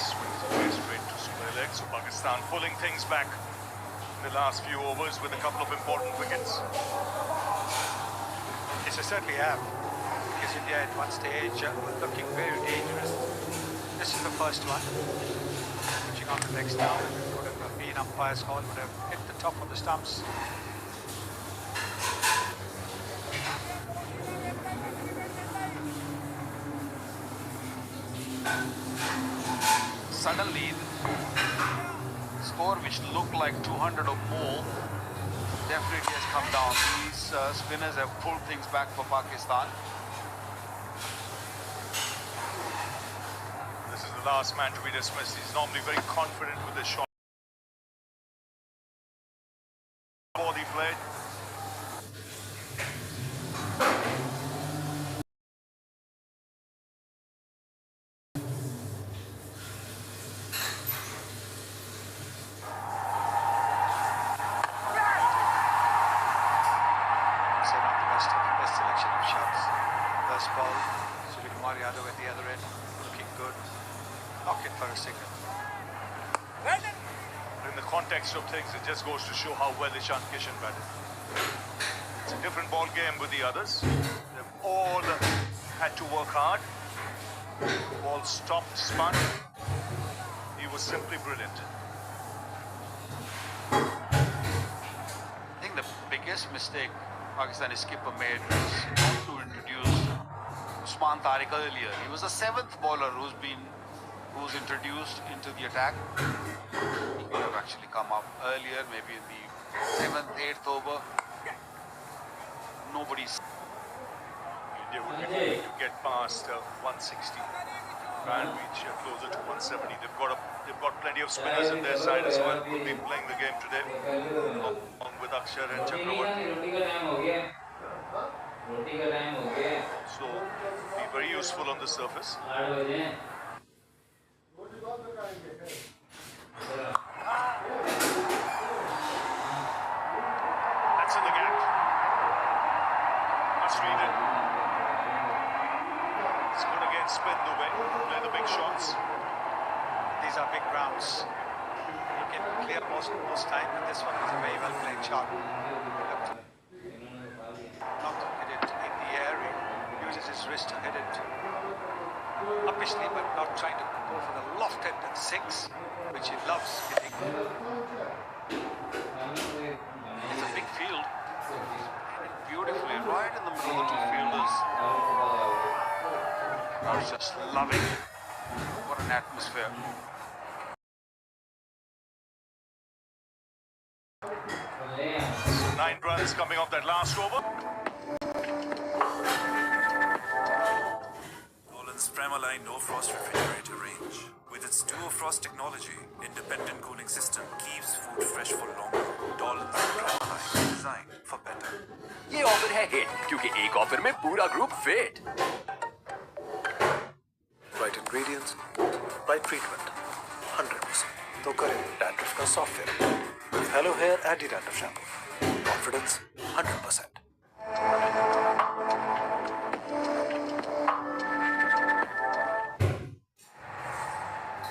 Swings away straight to square leg. So Pakistan pulling things back in the last few overs with a couple of important wickets. Yes, I certainly have. Because India at one stage were looking very dangerous. This is the first one. Pitching on the legs down. Could have been umpire's call, would have hit the top of the stumps. Suddenly, score which looked like 200 or more definitely has come down. These spinners have pulled things back for Pakistan. This is the last man to be dismissed. He's normally very confident with his shot. Ball he played. Best selection of shots. First ball, Suryakumar Yadav at the other end, looking good. Knock it for a single. In the context of things, it just goes to show how well Ishan Kishan batted. It's a different ball game with the others. They've all had to work hard. Ball stopped, spun. He was simply brilliant. I think the biggest mistake Pakistani skipper made was not to introduce Usman Tariq earlier. He was the 7th bowler who's introduced into the attack. He could have actually come up earlier, maybe in the 7th, 8th over. Nobody's. India would be hoping to get past 160 and reach closer to 170. They've got plenty of spinners on their side as well. Will be playing the game today, along with Akshar and Chakravarti. So, be very useful on the surface. That's in the gap. Must read it. It's good again, spin the way, play the big shots. These are big rounds. You can clear most time, but this one was a very well played shot. Not to hit it in the air, he uses his wrist to hit it uppishly, but not trying to go for the lofted 6, which he loves hitting. It's a big field. Beautifully, right in the middle of the two fielders. I was just loving it. What an atmosphere. So 9 runs coming off that last over. Nolan's Premaline No Frost Refrigerator range. With its Duo Frost technology, independent cooling system keeps food fresh for longer. Nolan's Premaline, designed for better. ये offer है hit क्योंकि एक offer में पूरा group fit. Right ingredients, right treatment, 100%. तो करें dandruff का software with Hello Hair Anti-Dandruff Shampoo. Confidence 100%.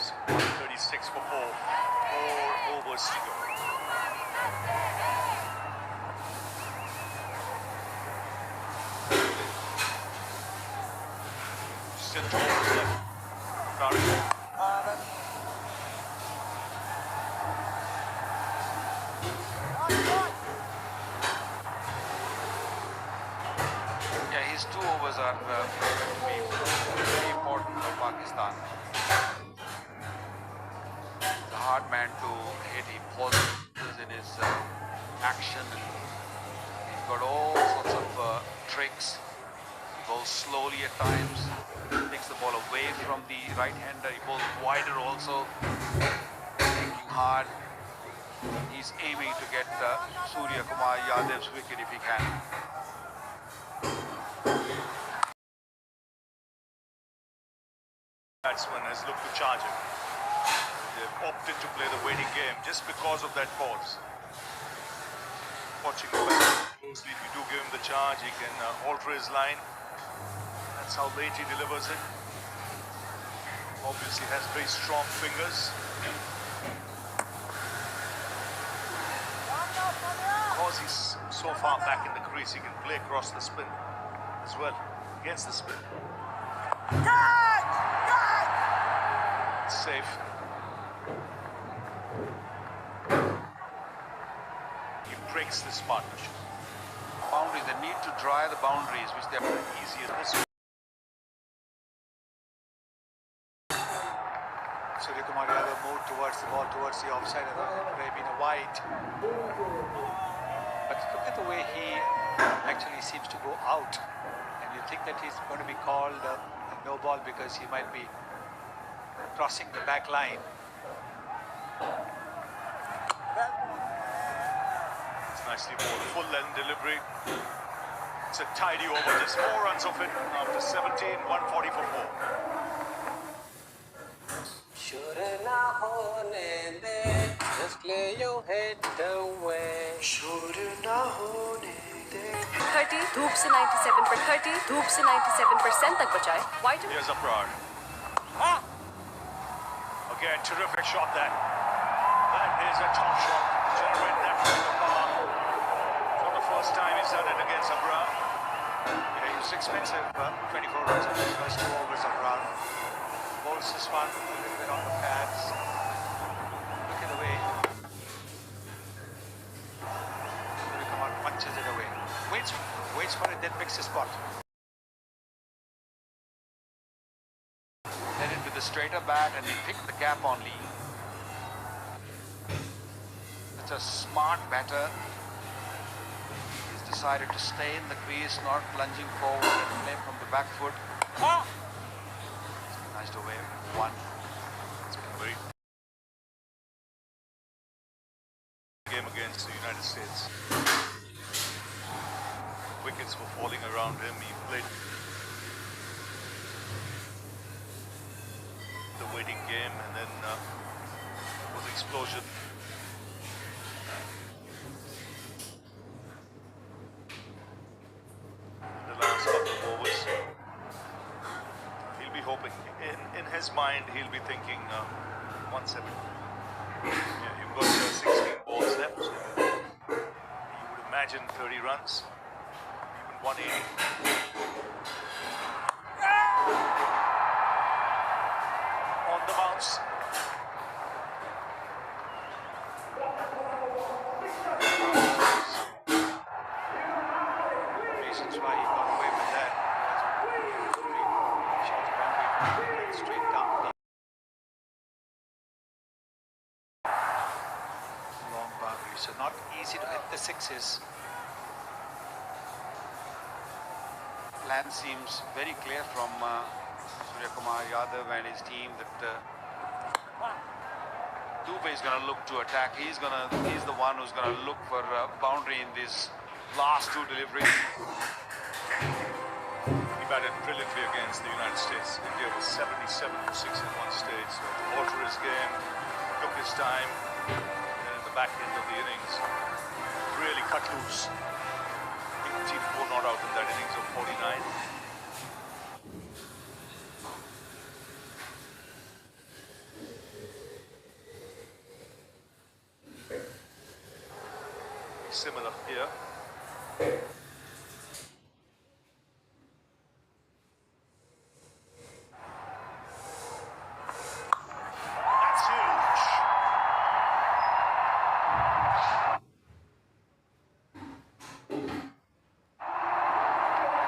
So 136 for 4. 4 overs to go. Still 2 overs left. Tariq. 2 overs are going to be very important for Pakistan. It's a hard man to hit. He pauses in his action, and he's got all sorts of tricks. He bowls slowly at times, takes the ball away from the right-hander. He bowls wider also, thinking hard. He's aiming to get Surya Kumar Yadav's wicket if he can. Batsman has looked to charge him. They've opted to play the waiting game just because of that pause. Watching the batsman closely, if you do give him the charge, he can alter his line. That's how late he delivers it. Obviously has very strong fingers. Because he's so far back in the crease, he can play across the spin as well, against the spin. It's safe. He breaks this partnership. Boundaries, they need to dry the boundaries, which they're easy as possible. Surya Kumar Yadav moved towards the ball, towards the offside, and it may have been a wide. But look at the way he actually seems to go out. And you think that he's going to be called a no ball because he might be crossing the back line. It's nicely bowled, full length delivery. It's a tidy over, just 4 runs of it after 17, 140 for 4. Should not hold it there. Just clear your head away. Should not hold it there. 30 धूप से 97 पर 30 धूप से 97% तक बचाए. Vitamin. Here's Abrar. Again, terrific shot there. That is a top shot. Generate that kind of power. For the first time, he's done it against Abrar. Yeah, he was expensive. 24 runs in his first 2 overs of run. Bowls this one a little bit on the pads. Look at the way Surya Kumar punches it away. Waits for it, then picks his spot. headed with a straighter bat, and he picked the gap on Lee. It's a smart batter. He's decided to stay in the crease, not plunging forward and play from the back foot. Nice to away. 1. It's been a very game against the United States. Wickets were falling around him. He played the waiting game, and then was explosion. The last couple of overs, he'll be hoping. In his mind, he'll be thinking 170. Yeah, you've got 16 balls left. You would imagine 30 runs, even 180. On the bounce. Reasons why he got away with that was shot the boundary straight down the long boundary. So not easy to hit the sixes. Plan seems very clear from Surya Kumar Yadav and his team that Dubey is going to look to attack. He's the one who's going to look for boundary in these last 2 deliveries. He batted brilliantly against the United States. India was 77 for 6 at one stage. So to alter his game, took his time, and in the back end of the innings, really cut loose. He achieved 4 not out in that innings of 49. Similar here. That's huge.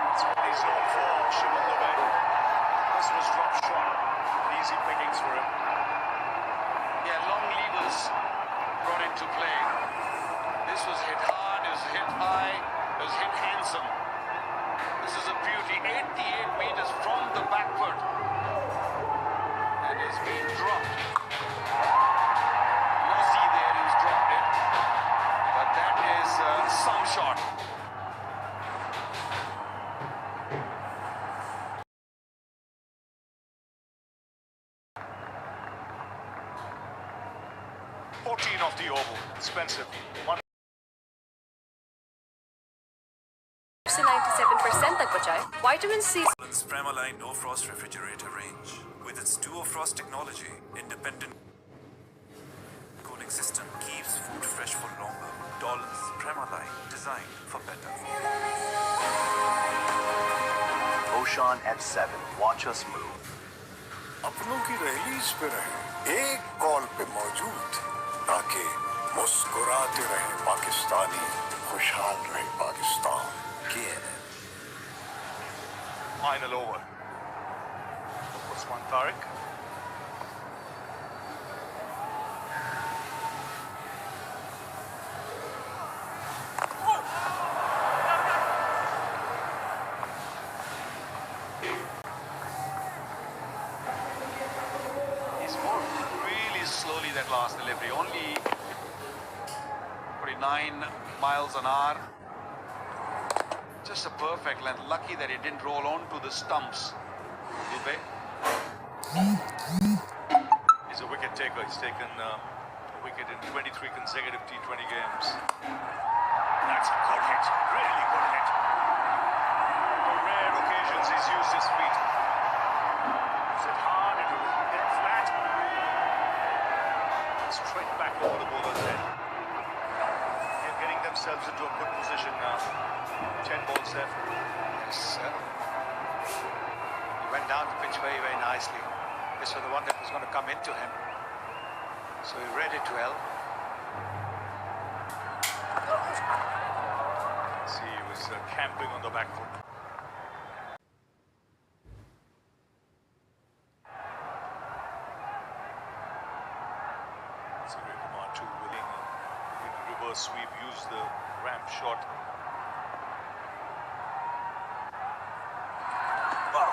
That's what he's known into play. This was hit hard, it was hit high, it was hit handsome. This is a beauty, 88 meters from the back foot. And it's been dropped. Nosy there, he's dropped it. But that is some shot. Off the oval, expensive. 97% तक बचाए. Vitamin C. Premaline No Frost Refrigerator range. With its Duo Frost technology, independent cooling system keeps food fresh for longer. Dollars Premaline, designed for better. Ocean F7, watch us move. अपनों की release पे रहे, एक call पे मौजूद, ताकि मुस्कुराते रहे पाकिस्तानी, खुशहाल रहे Pakistan. Final over. Usman Tariq. He's moved really slowly that last delivery. Only 49 miles an hour. Just a perfect length. Lucky that it didn't roll onto the stumps. Dubey. He's a wicket taker. He's taken a wicket in 23 consecutive T20 games. That's a good hit. Really good hit. For rare occasions, he's used his feet. Is it hard? It will hit flat. Straight back over the bowler's head. They're getting themselves into a good position now. 10 balls left. Yes, sir. He went down the pitch very, very nicely. This was the one that was going to come into him. So he read it well. See, he was camping on the back foot. Surya Kumar too willing in a reverse sweep, use the ramp shot. Wow.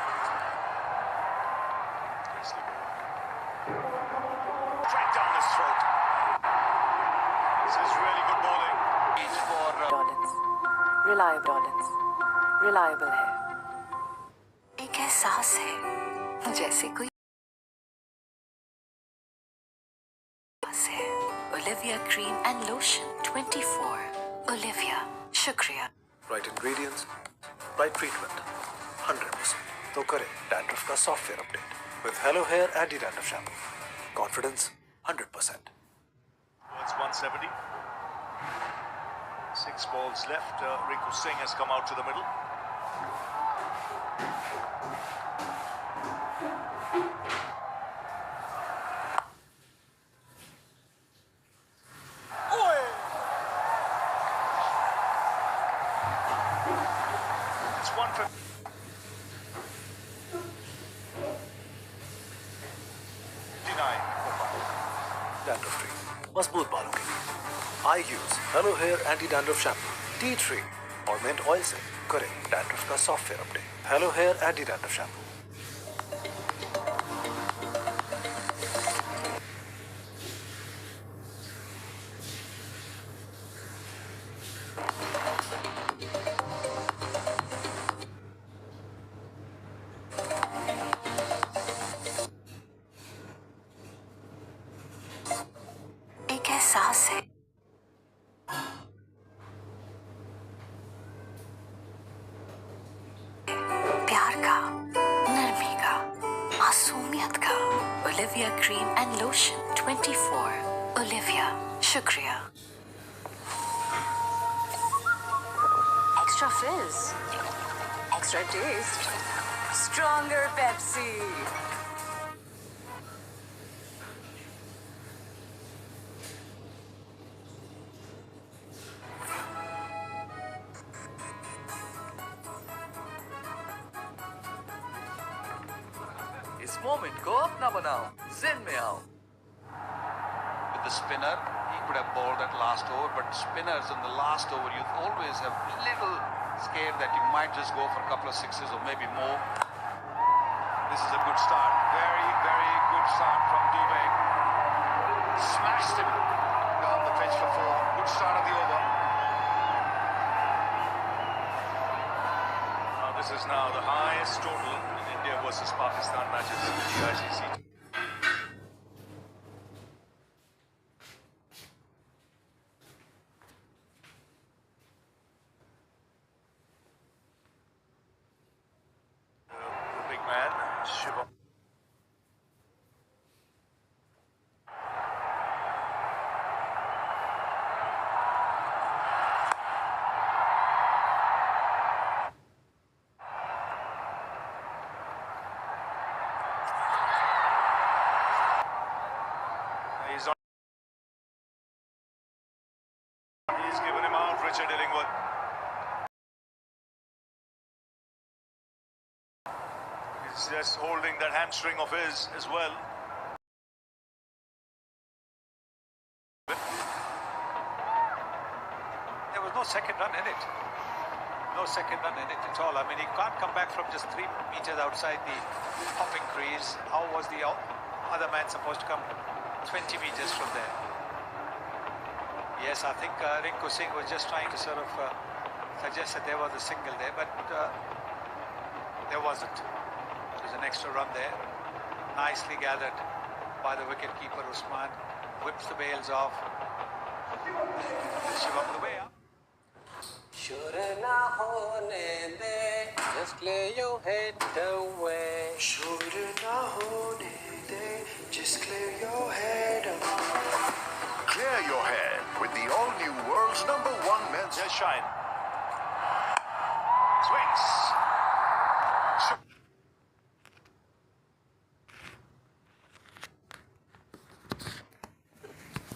Straight down his throat. This is really good bowling. It's for reliable है. एक एहसास है जैसे कोई Olivia cream and lotion 24. Olivia, shukriya. Right ingredients, right treatment, 100%. तो करें dandruff का software update with Hello Hair Anti-Dandruff Shampoo. Confidence 100%. It's 170. 6 balls left. Rinku Singh has come out to the middle. It's 150. Dandruff free. मजबूत बालों के लिए I use Hello Hair Anti-Dandruff Shampoo, tea tree और mint oil से करें dandruff का software update. Hello Hair Anti-Dandruff Shampoo. एक एहसास है प्यार का, नरमी का, मासूमियत का. Olivia cream and lotion 24. Olivia, shukriya. Extra fizz. Extra taste. Stronger Pepsi. इस मोमेंट को अपना बनाओ, जिन में आओ. with the spinner. He could have bowled that last over, but spinners in the last over, you always have little scared that you might just go for a couple of sixes or maybe more. This is a good start. Very, very good start from Dubey. Smashed him down the pitch for 4. Good start of the over. Now this is now the highest total in India versus Pakistan matches in the ICC. Big man, Shivam. He's given him out, Richard Illingworth. He's just holding that hamstring of his as well. There was no second run in it. No second run in it at all. I mean, he can't come back from just 3 meters outside the hopping crease. How was the other man supposed to come 20 meters from there? Yes, I think Rinku Singh was just trying to sort of suggest that there was a single there, but there wasn't. There's an extra run there. Nicely gathered by the wicket-keeper Usman. Whips the bails off. Shivam the way up. Sure na hone de, just lay your head away. Sure na hone de, just clear your head away. Clear your head with the all-new world's #1 men's. Yes, Shine. Swings.